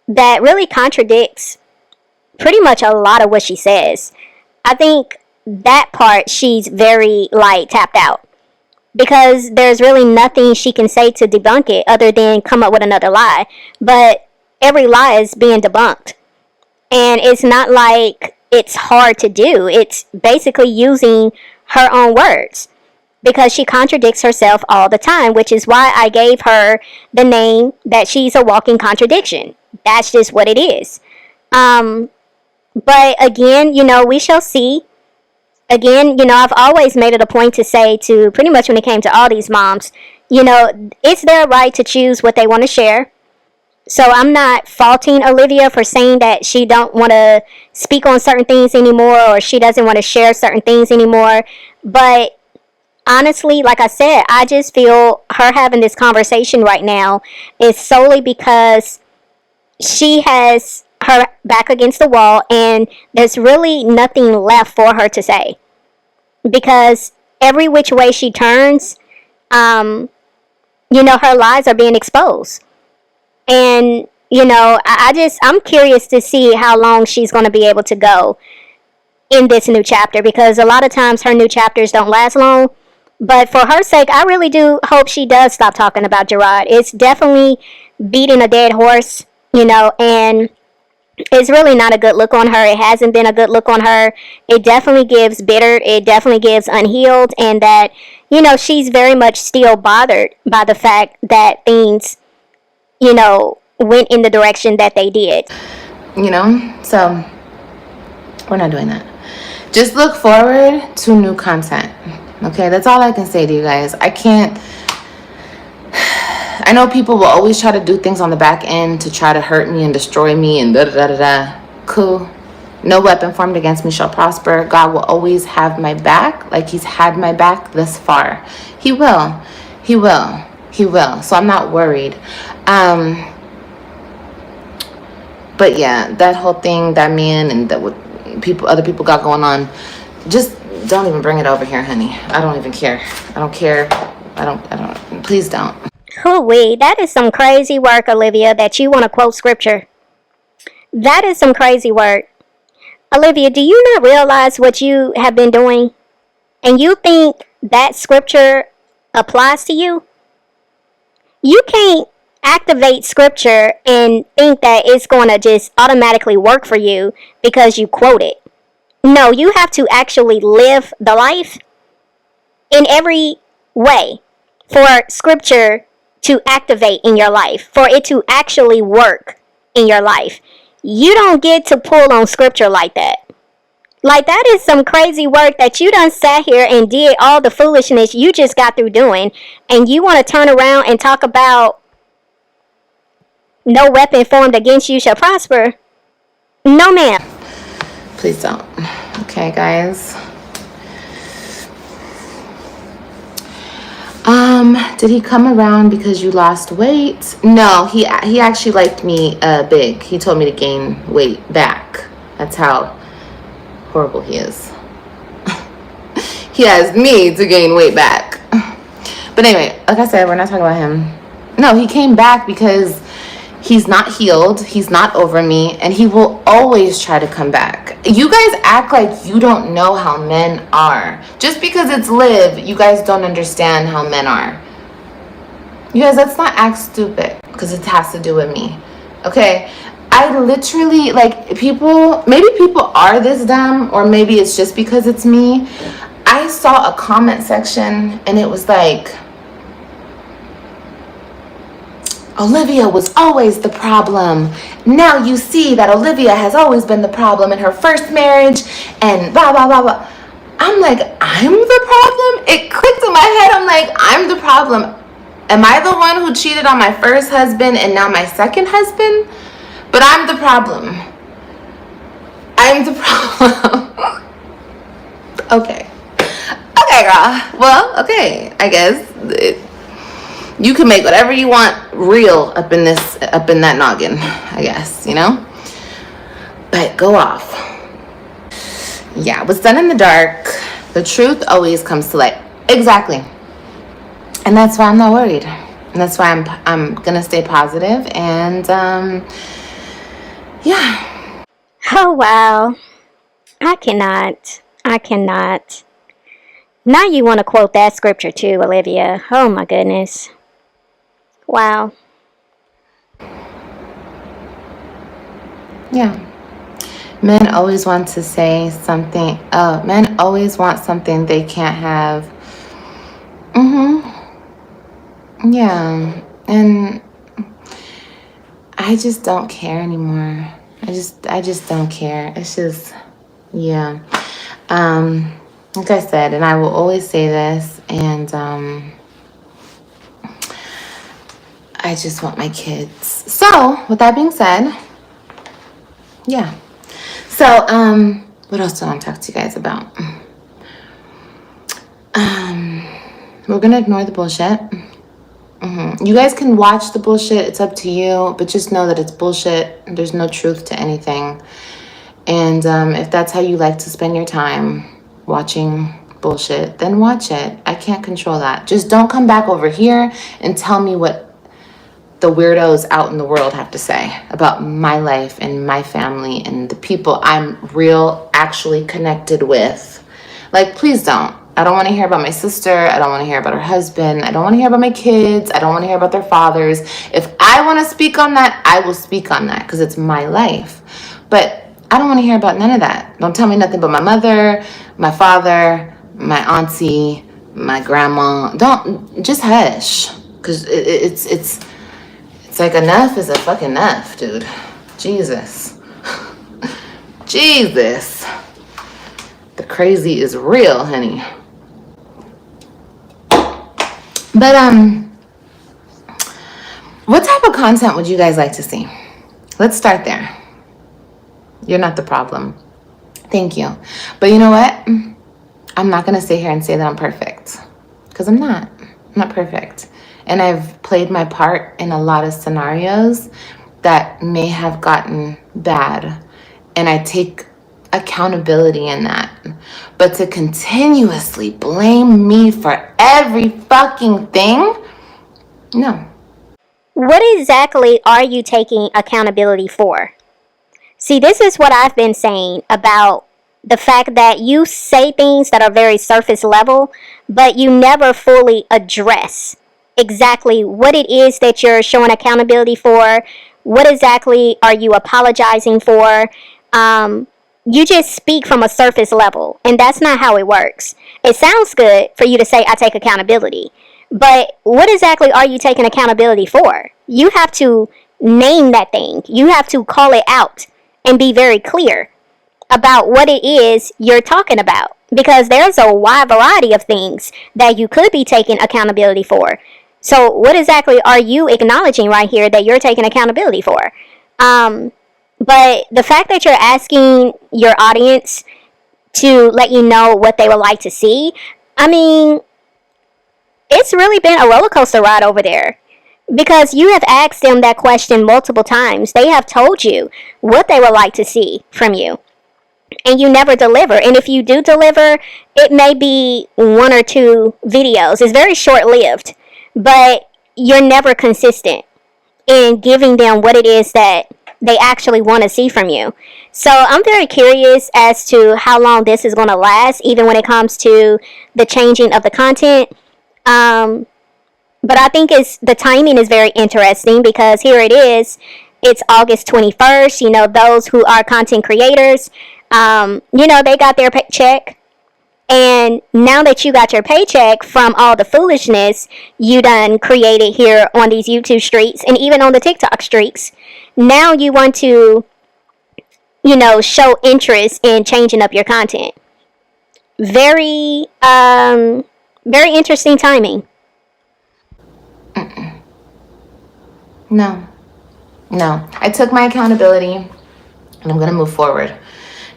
that really contradicts pretty much a lot of what she says. I think that part she's very tapped out, because there's really nothing she can say to debunk it other than come up with another lie. But every lie is being debunked, and it's not like it's hard to do. It's basically using her own words, because she contradicts herself all the time, which is why I gave her the name that she's a walking contradiction. That's just what it is. But again, we shall see. Again, I've always made it a point to say, to pretty much when it came to all these moms, it's their right to choose what they want to share. So I'm not faulting Olivia for saying that she don't want to speak on certain things anymore, or she doesn't want to share certain things anymore. But honestly, like I said, I just feel her having this conversation right now is solely because she has her back against the wall, and there's really nothing left for her to say, because every which way she turns, her lies are being exposed. And I'm curious to see how long she's going to be able to go in this new chapter, because a lot of times her new chapters don't last long. But for her sake, I really do hope she does stop talking about Gerard. It's definitely beating a dead horse, and it's really not a good look on her. It hasn't been a good look on her. It definitely gives bitter. It definitely gives unhealed, and that, she's very much still bothered by the fact that things, went in the direction that they did. So we're not doing that. Just look forward to new content. Okay, that's all I can say to you guys. I know people will always try to do things on the back end to try to hurt me and destroy me and da-da-da-da-da. Cool. No weapon formed against me shall prosper. God will always have my back, like he's had my back thus far. He will. He will. He will. So I'm not worried. But yeah, that whole thing, that man and that what other people got going on, just don't even bring it over here, honey. I don't even care. I don't care. I don't. Please don't. Hoo-wee, that is some crazy work, Olivia, that you want to quote scripture. That is some crazy work. Olivia, do you not realize what you have been doing? And you think that scripture applies to you? You can't activate scripture and think that it's going to just automatically work for you because you quote it. No, you have to actually live the life in every way for scripture to activate in your life, for it to actually work in your life. You don't get to pull on scripture like that. Like, that is some crazy work that you done sat here and did all the foolishness you just got through doing, and you want to turn around and talk about no weapon formed against you shall prosper? No, ma'am. Please don't. Okay, guys. Did he come around because you lost weight? No, he actually liked me big. He told me to gain weight back. That's how horrible he is. He asked me to gain weight back. But anyway, like I said, we're not talking about him. No, he came back because he's not healed, he's not over me, and he will always try to come back. You guys act like you don't know how men are. Just because it's Liv, you guys don't understand how men are. You guys, let's not act stupid because it has to do with me. Okay? I literally, like, maybe people are this dumb, or maybe it's just because it's me. I saw a comment section and it was like, Olivia was always the problem. Now you see that Olivia has always been the problem in her first marriage and blah, blah, blah, blah. I'm like, I'm the problem? It clicked in my head. I'm like, I'm the problem. Am I the one who cheated on my first husband and now my second husband? But I'm the problem. I'm the problem. Okay. Okay, girl. Well, okay. I guess you can make whatever you want real up in that noggin, I guess, you know? But go off. Yeah, what's done in the dark, the truth always comes to light. Exactly. And that's why I'm not worried. And that's why I'm gonna stay positive and yeah. Oh, wow. I cannot. Now you want to quote that scripture too, Olivia. Oh my goodness. Wow. Yeah. Men always want to say something. Men always want something they can't have. Yeah. And I just don't care anymore. I just don't care. It's just, yeah. Like I said, and I will always say this, and I just want my kids. So, with that being said, yeah. So, what else do I want to talk to you guys about? We're gonna ignore the bullshit. You guys can watch the bullshit. It's up to you, but just know that it's bullshit. There's no truth to anything. And if that's how you like to spend your time watching bullshit, then watch it. I can't control that. Just don't come back over here and tell me what the weirdos out in the world have to say about my life and my family and the people I'm actually connected with. Like, please don't. I don't want to hear about my sister. I don't want to hear about her husband. I don't want to hear about my kids. I don't want to hear about their fathers. If I want to speak on that, I will speak on that because it's my life. But I don't want to hear about none of that. Don't tell me nothing about my mother, my father, my auntie, my grandma. Don't, just hush. Because it's like enough is a fucking enough, dude. Jesus. Jesus. The crazy is real, honey. But, what type of content would you guys like to see? Let's start there. You're not the problem. Thank you. But you know what? I'm not going to sit here and say that I'm perfect. Because I'm not. I'm not perfect. And I've played my part in a lot of scenarios that may have gotten bad. And I take accountability in that. But to continuously blame me for every fucking thing? No. What exactly are you taking accountability for? See, this is what I've been saying about the fact that you say things that are very surface level, but you never fully address exactly what it is that you're showing accountability for. What exactly are you apologizing for? You just speak from a surface level, and that's not how it works. It sounds good for you to say, I take accountability, but what exactly are you taking accountability for? You have to name that thing. You have to call it out. and be very clear about what it is you're talking about, because there's a wide variety of things that you could be taking accountability for. So what exactly are you acknowledging right here that you're taking accountability for? But the fact that you're asking your audience to let you know what they would like to see, I mean, it's really been a roller coaster ride over there, because you have asked them that question multiple times. They have told you what they would like to see from you, and you never deliver. And if you do deliver, it may be 1 or 2 videos. It's very short lived, but you're never consistent in giving them what it is that they actually want to see from you. So I'm very curious as to how long this is going to last, even when it comes to the changing of the content. But I think the timing is very interesting, because here it is. It's August 21st. You know, those who are content creators, they got their paycheck. And now that you got your paycheck from all the foolishness you done created here on these YouTube streets and even on the TikTok streets, now you want to, show interest in changing up your content. Very, very interesting timing. No. I took my accountability and I'm going to move forward.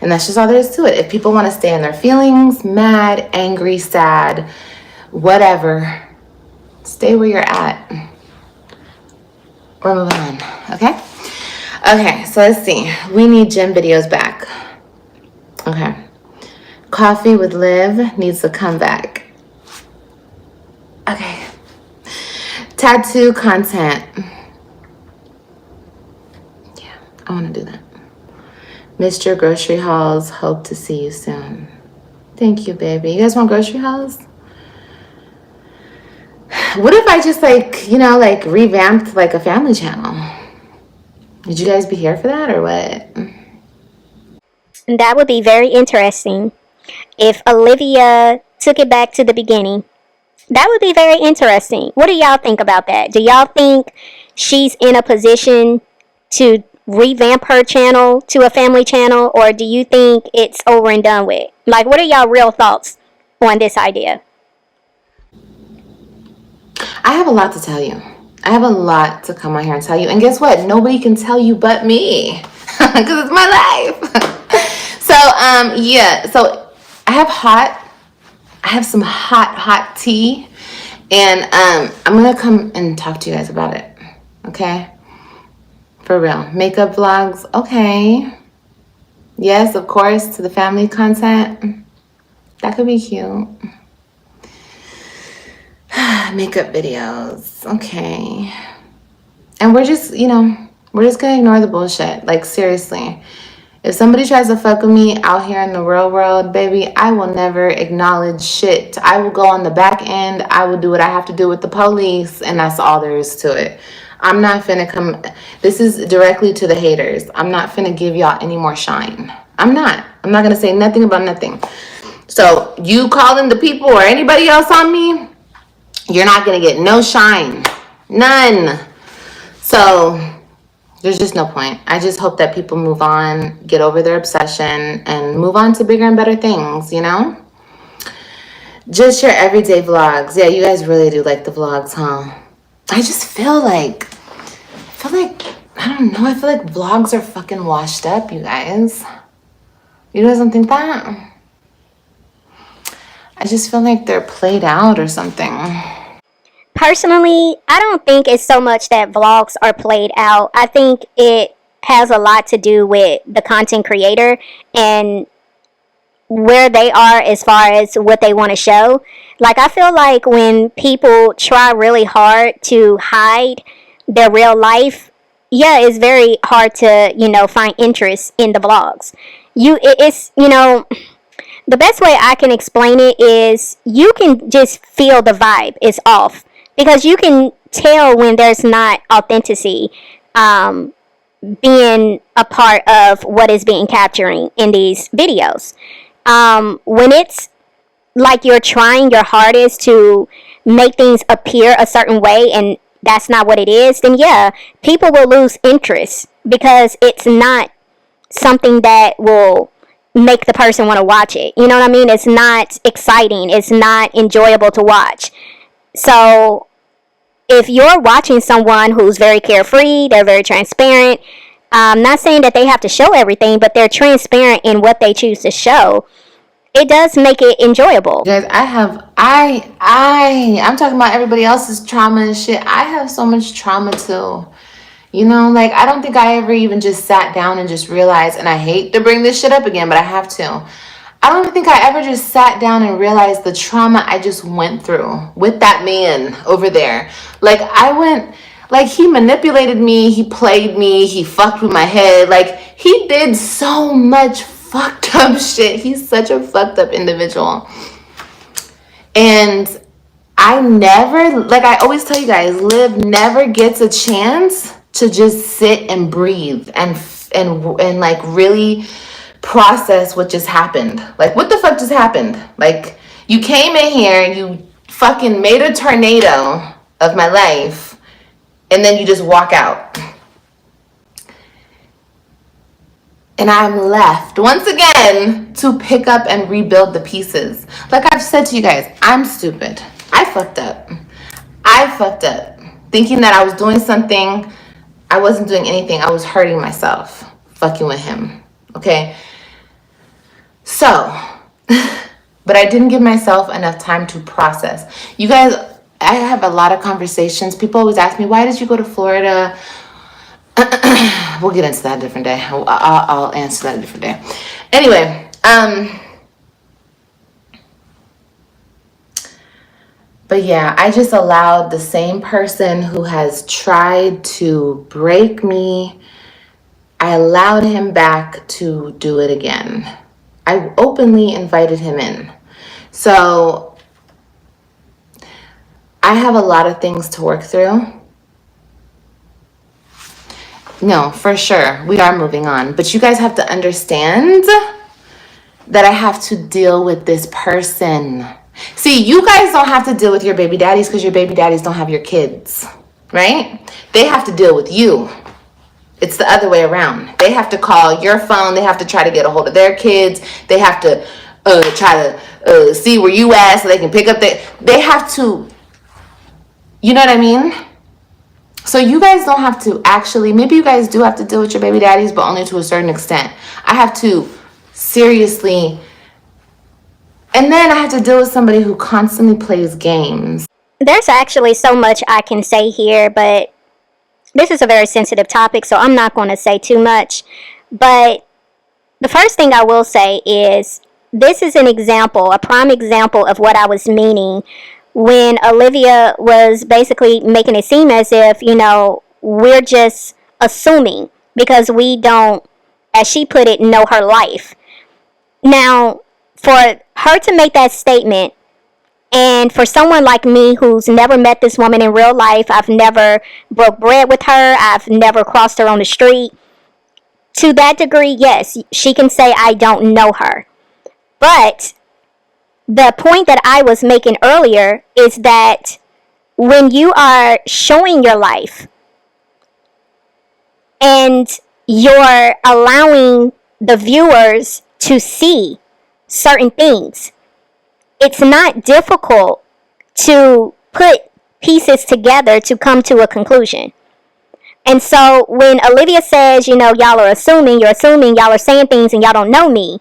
And that's just all there is to it. If people want to stay in their feelings, mad, angry, sad, whatever, stay where you're at. We're moving on, okay? Okay, so let's see. We need gym videos back. Okay. Coffee with Liv needs to come back. Okay. Tattoo content. Yeah, I want to do that. Missed your grocery hauls. Hope to see you soon. Thank you, baby. You guys want grocery hauls? What if I just revamped a family channel? Would you guys be here for that or what? That would be very interesting. If Olivia took it back to the beginning, that would be very interesting. What do y'all think about that? Do y'all think she's in a position to revamp her channel to a family channel, or do you think it's over and done with? What are y'all real thoughts on this idea? I have a lot to tell you. I have a lot to come on here and tell you. And guess what? Nobody can tell you but me, because it's my life. So I have some hot tea, and I'm gonna come and talk to you guys about it. Okay? For real. Makeup vlogs, okay. Yes, of course, to the family content. That could be cute. Makeup videos, okay. And we're just gonna ignore the bullshit. Seriously. If somebody tries to fuck with me out here in the real world, baby, I will never acknowledge shit. I will go on the back end. I will do what I have to do with the police, and that's all there is to it. I'm not finna come. This is directly to the haters. I'm not finna give y'all any more shine. I'm not gonna say nothing about nothing. So you calling the people or anybody else on me, you're not gonna get no shine. None. So there's just no point. I just hope that people move on, get over their obsession, and move on to bigger and better things, Just your everyday vlogs. Yeah, you guys really do like the vlogs, huh? I just feel like, I don't know, I feel like vlogs are fucking washed up, you guys. You guys don't think that? I just feel like they're played out or something. Personally, I don't think it's so much that vlogs are played out. I think it has a lot to do with the content creator and where they are as far as what they want to show. I feel like when people try really hard to hide their real life, yeah, it's very hard to, find interest in the vlogs. The best way I can explain it is you can just feel the vibe is off, because you can tell when there's not authenticity being a part of what is being capturing in these videos. When it's like you're trying your hardest to make things appear a certain way and that's not what it is, then yeah, people will lose interest because it's not something that will make the person want to watch it. You know what I mean? It's not exciting. It's not enjoyable to watch. So if you're watching someone who's very carefree, they're very transparent, I'm not saying that they have to show everything, but they're transparent in what they choose to show, it does make it enjoyable. Guys, I'm talking about everybody else's trauma and shit. I have so much trauma too. You know, like, I don't think I ever even just sat down and just realized, and I hate to bring this shit up again, but I have to. I don't think I ever just sat down and realized the trauma I just went through with that man over there. Like, he manipulated me, he played me, he fucked with my head. Like, he did so much fucked up shit. He's such a fucked up individual. And I never, like I always tell you guys, Liv never gets a chance to just sit and breathe and like really process what just happened. Like, what the fuck just happened? Like, you came in here and you fucking made a tornado of my life, and then you just walk out. And I'm left once again to pick up and rebuild the pieces. Like I've said to you guys, I'm stupid. I fucked up. Thinking that I was doing something. I wasn't doing anything. I was hurting myself fucking with him. Okay? So, but I didn't give myself enough time to process. You guys, I have a lot of conversations. People always ask me, why did you go to Florida? We'll get into that a different day. I'll answer that a different day. Anyway, but yeah, I just allowed the same person who has tried to break me, I allowed him back to do it again. I openly invited him in. So I have a lot of things to work through. No, for sure. We are moving on. But you guys have to understand that I have to deal with this person. See, you guys don't have to deal with your baby daddies because your baby daddies don't have your kids, right? They have to deal with you. It's the other way around. They have to call your phone. They have to try to get a hold of their kids. They have to try to see where you at so they can pick up they have to, you know what I mean? So you guys don't have to actually, maybe you guys do have to deal with your baby daddies, but only to a certain extent. I have to seriously, and then I have to deal with somebody who constantly plays games. There's actually so much I can say here, but this is a very sensitive topic, so I'm not going to say too much. But the first thing I will say is this is an example, a prime example of what I was meaning when Olivia was basically making it seem as if, you know, we're just assuming because we don't, as she put it, know her life. Now, for her to make that statement, and for someone like me who's never met this woman in real life, I've never broke bread with her, I've never crossed her on the street, to that degree, yes, she can say I don't know her. But the point that I was making earlier is that when you are showing your life and you're allowing the viewers to see certain things, it's not difficult to put pieces together to come to a conclusion. And so when Olivia says, you know, y'all are assuming, y'all are saying things and y'all don't know me,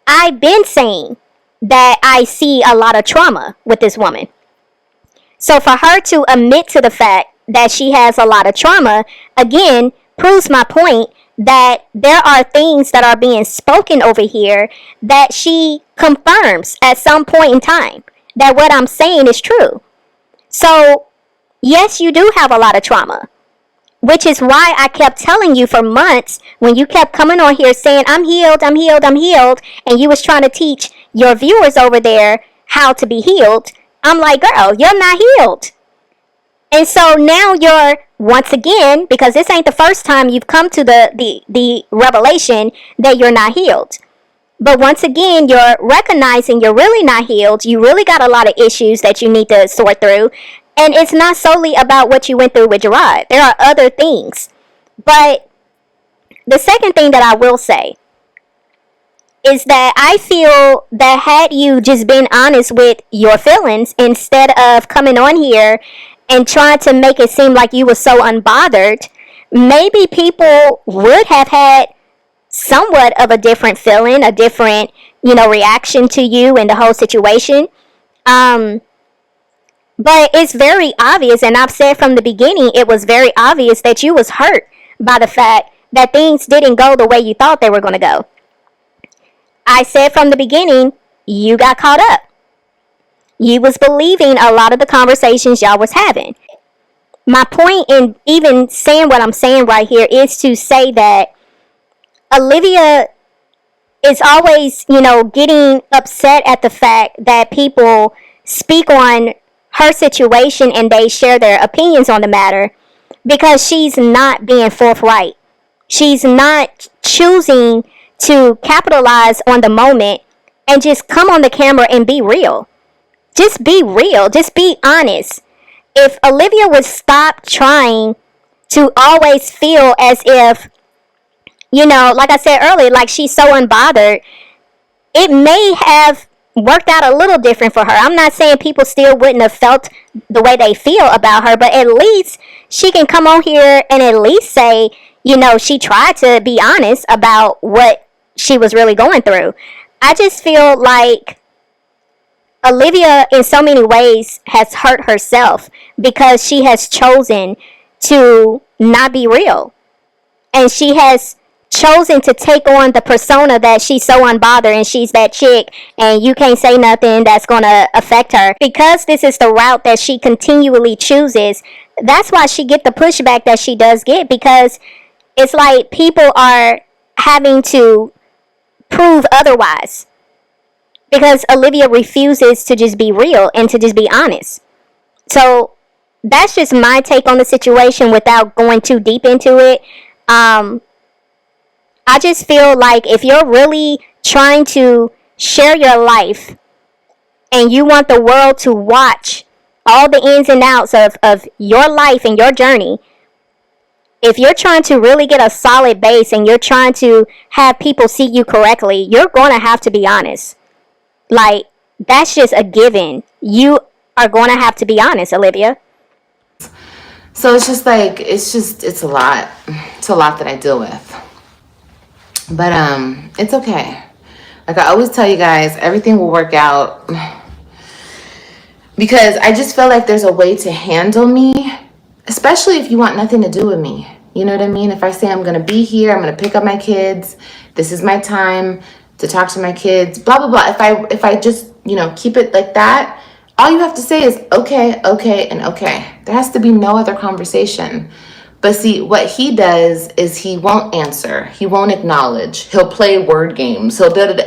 I've been saying that I see a lot of trauma with this woman. So for her to admit to the fact that she has a lot of trauma, again, proves my point that there are things that are being spoken over here that she confirms at some point in time that what I'm saying is true. So, yes, you do have a lot of trauma, which is why I kept telling you for months when you kept coming on here saying, I'm healed, and you was trying to teach your viewers over there how to be healed. I'm like, girl, you're not healed. And so now you're, once again, because this ain't the first time you've come to the revelation that you're not healed. But once again, you're recognizing you're really not healed. You really got a lot of issues that you need to sort through. And it's not solely about what you went through with Gerard. There are other things. But The second thing that I will say is that I feel that had you just been honest with your feelings instead of coming on here and trying to make it seem like you were so unbothered, maybe people would have had somewhat of a different feeling, a different, reaction to you and the whole situation. Um, but it's very obvious, and I've said from the beginning, it was very obvious that you was hurt by the fact that things didn't go the way you thought they were going to go. I said from the beginning, you got caught up. You was believing a lot of the conversations y'all was having. My point in even saying what I'm saying right here is to say that Olivia is always, getting upset at the fact that people speak on her situation and they share their opinions on the matter because she's not being forthright. She's not choosing to capitalize on the moment and just come on the camera and be real. Just be real. Just be honest. If Olivia would stop trying to always feel as if, like I said earlier, like she's so unbothered, it may have worked out a little different for her. I'm not saying people still wouldn't have felt the way they feel about her, but at least she can come on here and at least say, she tried to be honest about what she was really going through. I just feel like Olivia, in so many ways, has hurt herself because she has chosen to not be real. And she has chosen to take on the persona that she's so unbothered and she's that chick and you can't say nothing that's going to affect her. Because this is the route that she continually chooses, that's why she get the pushback that she does get, because it's like people are having to prove otherwise. Because Olivia refuses to just be real and to just be honest. So that's just my take on the situation without going too deep into it. I just feel like if you're really trying to share your life and you want the world to watch all the ins and outs of your life and your journey, if you're trying to really get a solid base and you're trying to have people see you correctly, you're going to have to be honest. Like, that's just a given. You are going to have to be honest, Olivia. So it's just like, it's a lot. It's a lot that I deal with. But it's okay. Like I always tell you guys, everything will work out. Because I just feel like there's a way to handle me, especially if you want nothing to do with me. You know what I mean? If I say I'm going to be here, I'm going to pick up my kids, this is my time to talk to my kids, blah, blah, blah. If I just, keep it like that, all you have to say is okay, okay, and okay. There has to be no other conversation. But see, what he does is he won't answer. He won't acknowledge. He'll play word games.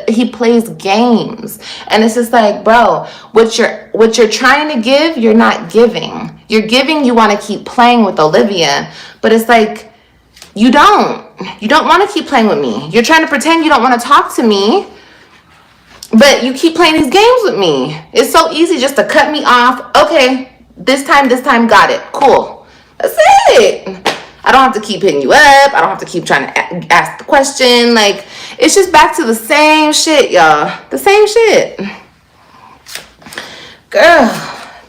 He plays games. And it's just like, bro, what you're trying to give, you're not giving. You're giving, you want to keep playing with Olivia. But it's like, you don't want to keep playing with me. You're trying to pretend you don't want to talk to me. But you keep playing these games with me. It's so easy just to cut me off. Okay, this time, got it. Cool. That's it. I don't have to keep hitting you up. I don't have to keep trying to ask the question. Like, it's just back to the same shit, y'all. The same shit. Girl,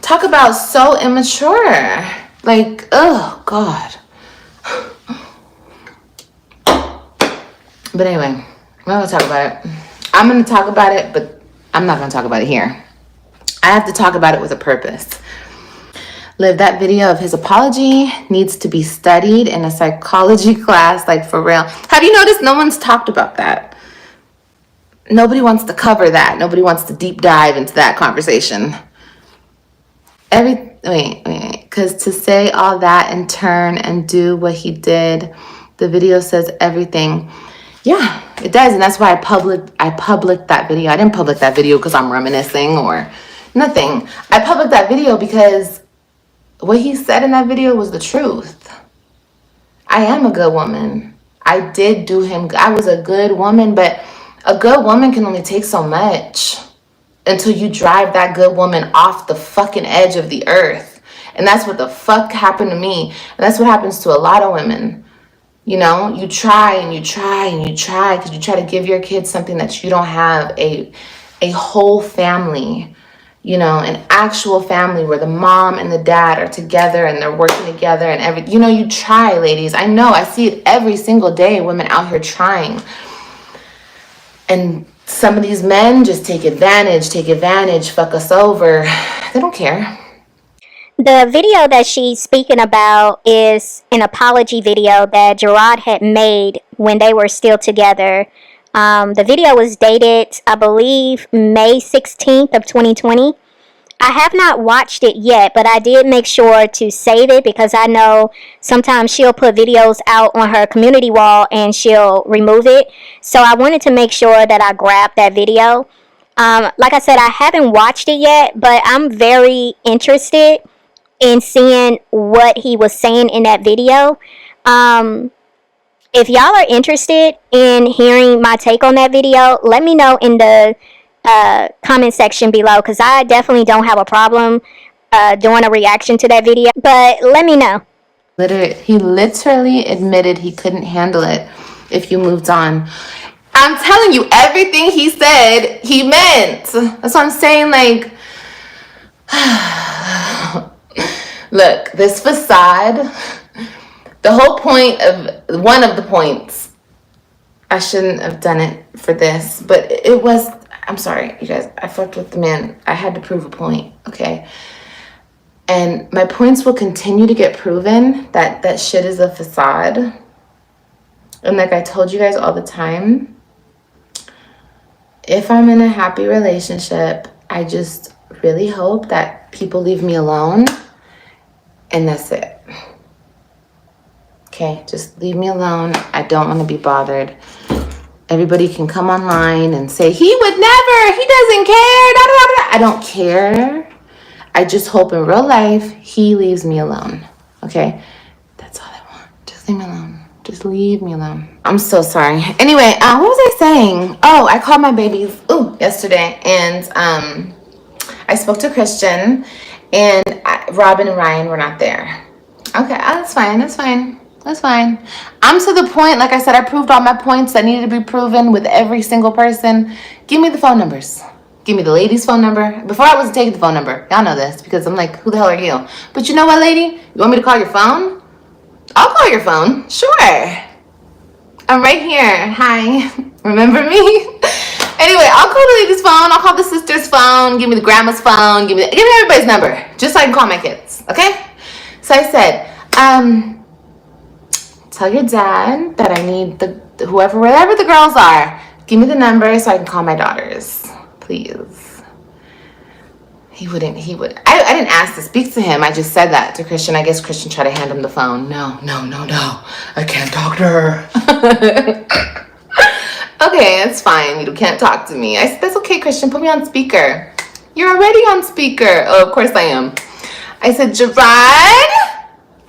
talk about so immature. Like, oh, God. But anyway, we're going to talk about it. I'm going to talk about it, but I'm not going to talk about it here. I have to talk about it with a purpose. Liv, that video of his apology needs to be studied in a psychology class, like for real. Have you noticed no one's talked about that? Nobody wants to cover that. Nobody wants to deep dive into that conversation. Because to say all that and turn and do what he did, the video says everything. Yeah, it does, and that's why I published that video. I didn't publish that video because I'm reminiscing or nothing. I published that video because what he said in that video was the truth. I am a good woman. I did do him. I was a good woman, but a good woman can only take so much until you drive that good woman off the fucking edge of the earth. And that's what the fuck happened to me. And that's what happens to a lot of women. You know, you try and you try and you try because you try to give your kids something that you don't have, a whole family, you know, an actual family where the mom and the dad are together and they're working together and everything. You know, you try, ladies. I know, I see it every single day, women out here trying. And some of these men just take advantage, fuck us over. They don't care. The video that she's speaking about is an apology video that Gerard had made when they were still together. The video was dated, I believe, May 16th of 2020. I have not watched it yet, but I did make sure to save it because I know sometimes she'll put videos out on her community wall and she'll remove it. So I wanted to make sure that I grabbed that video. Like I said, I haven't watched it yet, but I'm very interested in seeing what he was saying in that video. If y'all are interested in hearing my take on that video, let me know in the comment section below, because I definitely don't have a problem doing a reaction to that video, but let me know. He literally admitted he couldn't handle it if you moved on. I'm telling you, everything he said, he meant. That's what I'm saying. Like, look, this facade, the whole point of one of the points, I shouldn't have done it for this, but it was, I'm sorry, you guys, I fucked with the man. I had to prove a point, okay? And my points will continue to get proven that shit is a facade. And like I told you guys all the time, if I'm in a happy relationship, I just really hope that people leave me alone, and that's it. Okay, just leave me alone. I don't want to be bothered. Everybody can come online and say, he would never, he doesn't care, da, da, da. I don't care. I just hope in real life he leaves me alone. Okay? That's all I want. Just leave me alone. Just leave me alone. I'm so sorry. Anyway, what was I saying? Oh, I called my babies yesterday, and I spoke to Christian, and Robin and Ryan were not there. Okay, that's fine. That's fine. That's fine. I'm to the point, like I said, I proved all my points that needed to be proven with every single person. Give me the phone numbers. Give me the lady's phone number. Before I wasn't taking the phone number. Y'all know this because I'm like, who the hell are you? But you know what, lady? You want me to call your phone? I'll call your phone. Sure. I'm right here. Hi. Remember me? Anyway, I'll call the lady's phone. I'll call the sister's phone. Give me the grandma's phone. Give me everybody's number. Just so I can call my kids. Okay? So I said, tell your dad that I need wherever the girls are, give me the number so I can call my daughters. Please. I didn't ask to speak to him. I just said that to Christian. I guess Christian tried to hand him the phone. No. I can't talk to her. Okay, it's fine. You can't talk to me. I said, that's okay, Christian. Put me on speaker. You're already on speaker. Oh, of course I am. I said, Gerard,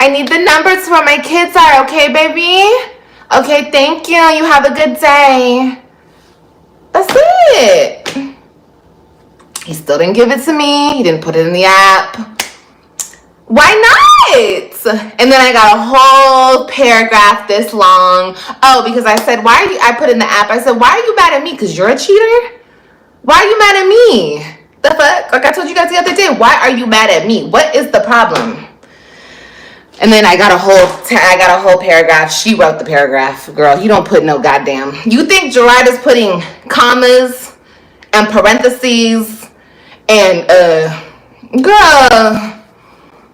I need the numbers where my kids are, okay, baby? Okay, thank you. You have a good day. That's it. He still didn't give it to me. He didn't put it in the app. Why not? And then I got a whole paragraph this long. Oh, because I said, I put in the app, I said, why are you mad at me? Because you're a cheater? Why are you mad at me? The fuck? Like I told you guys the other day, why are you mad at me? What is the problem? And then I got a whole paragraph. She wrote the paragraph. Girl, you don't put no goddamn. You think Gerard is putting commas and parentheses and girl,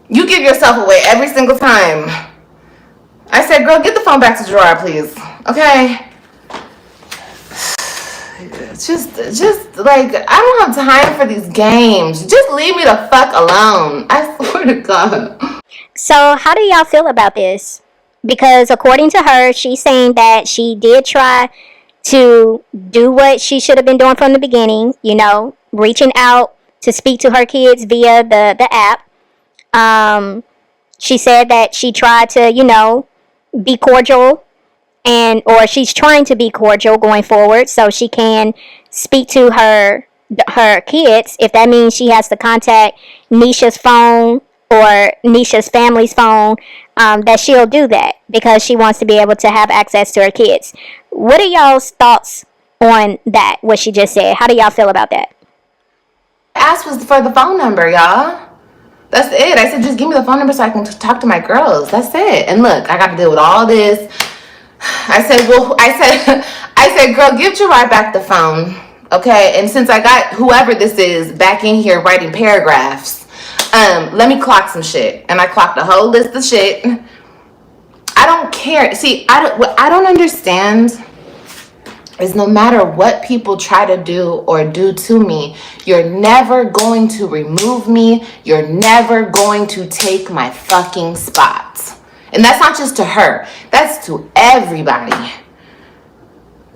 you give yourself away every single time. I said, girl, get the phone back to Gerard, please. Okay? Just like, I don't have time for these games. Just leave me the fuck alone. I swear to God. So how do y'all feel about this? Because according to her, she's saying that she did try to do what she should have been doing from the beginning, reaching out to speak to her kids via the app. She said that she tried to, be cordial, or she's trying to be cordial going forward so she can speak to her kids. If that means she has to contact Nisha's phone for Nisha's family's phone, that she'll do that because she wants to be able to have access to her kids. What are y'all's thoughts on that, what she just said? How do y'all feel about that? Asked was for the phone number, y'all. That's it. I said, just give me the phone number so I can talk to my girls. That's it. And look, I got to deal with all this. I said, girl, give Gerard back the phone, okay? And since I got whoever this is back in here writing paragraphs, let me clock some shit. And I clocked a whole list of shit. I don't care. See, what I don't understand is no matter what people try to do or do to me, you're never going to remove me. You're never going to take my fucking spot. And that's not just to her. That's to everybody.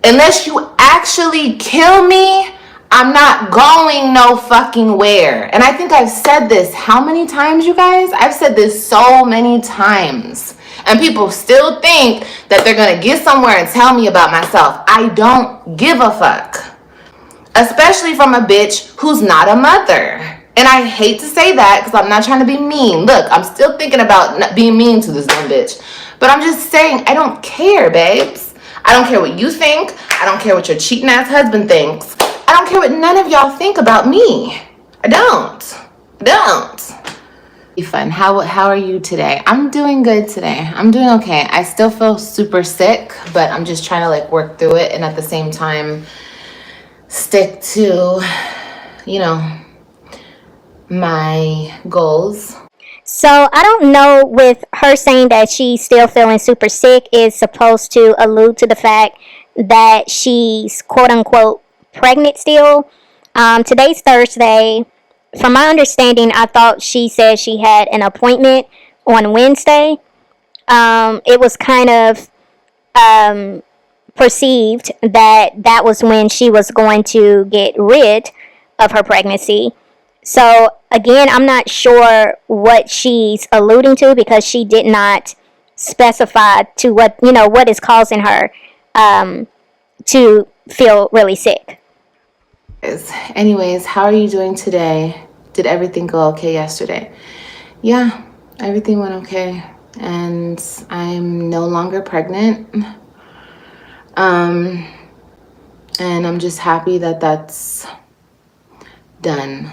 Unless you actually kill me, I'm not going no fucking where. And I think I've said this how many times, you guys? I've said this so many times. And people still think that they're going to get somewhere and tell me about myself. I don't give a fuck. Especially from a bitch who's not a mother. And I hate to say that because I'm not trying to be mean. Look, I'm still thinking about not being mean to this dumb bitch. But I'm just saying, I don't care, babes. I don't care what you think. I don't care what your cheating ass husband thinks. I don't care what none of y'all think about me. I don't. Fun. How are you today? I'm doing good today. I'm doing okay. I still feel super sick, but I'm just trying to like work through it and at the same time stick to, you know, my goals. So I don't know, with her saying that she's still feeling super sick is supposed to allude to the fact that she's quote unquote pregnant still. Today's Thursday. From my understanding, I thought she said she had an appointment on Wednesday. It was kind of perceived that was when she was going to get rid of her pregnancy. So again, I'm not sure what she's alluding to because she did not specify to what is causing her to feel really sick. Anyways, how are you doing today? Did everything go okay yesterday? Yeah, everything went okay. And I'm no longer pregnant. And I'm just happy that that's done.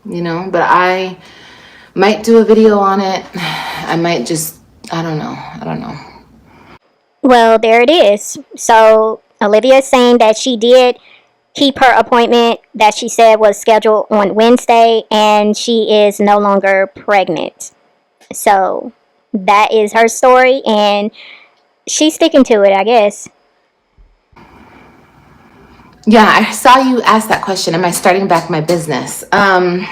You know, but I might do a video on it. I might just, I don't know. Well, there it is. So Olivia is saying that she did keep her appointment that she said was scheduled on Wednesday, and she is no longer pregnant. So that is her story, and she's sticking to it, I guess. Yeah, I saw you ask that question. Am I starting back my business? I'm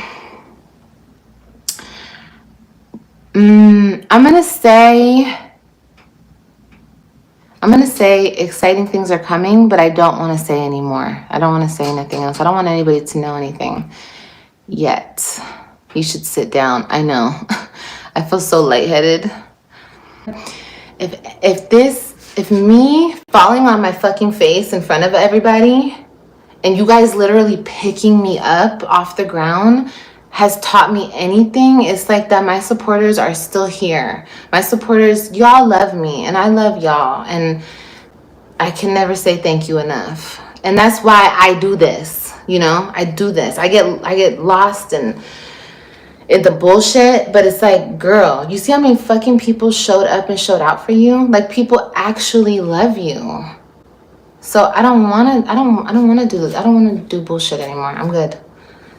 gonna say exciting things are coming, but I don't want to say anymore. I don't want to say anything else. I don't want anybody to know anything yet. You should sit down. I know. I feel so lightheaded. If me falling on my fucking face in front of everybody and you guys literally picking me up off the ground has taught me anything, it's like that my supporters are still here. My supporters, y'all love me and I love y'all, and I can never say thank you enough. And that's why I do this, you know? I do this. I get lost in the bullshit, but it's like, girl, you see how many fucking people showed up and showed out for you? Like, people actually love you. So I don't want to do bullshit anymore. I'm good.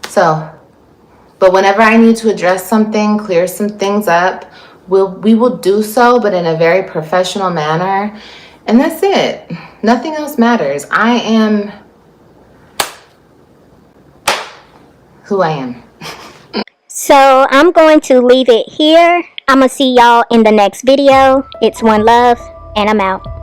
So, but whenever I need to address something, clear some things up, we will do so, but in a very professional manner. And that's it. Nothing else matters. I am who I am. So I'm going to leave it here. I'm going to see y'all in the next video. It's OneLove, and I'm out.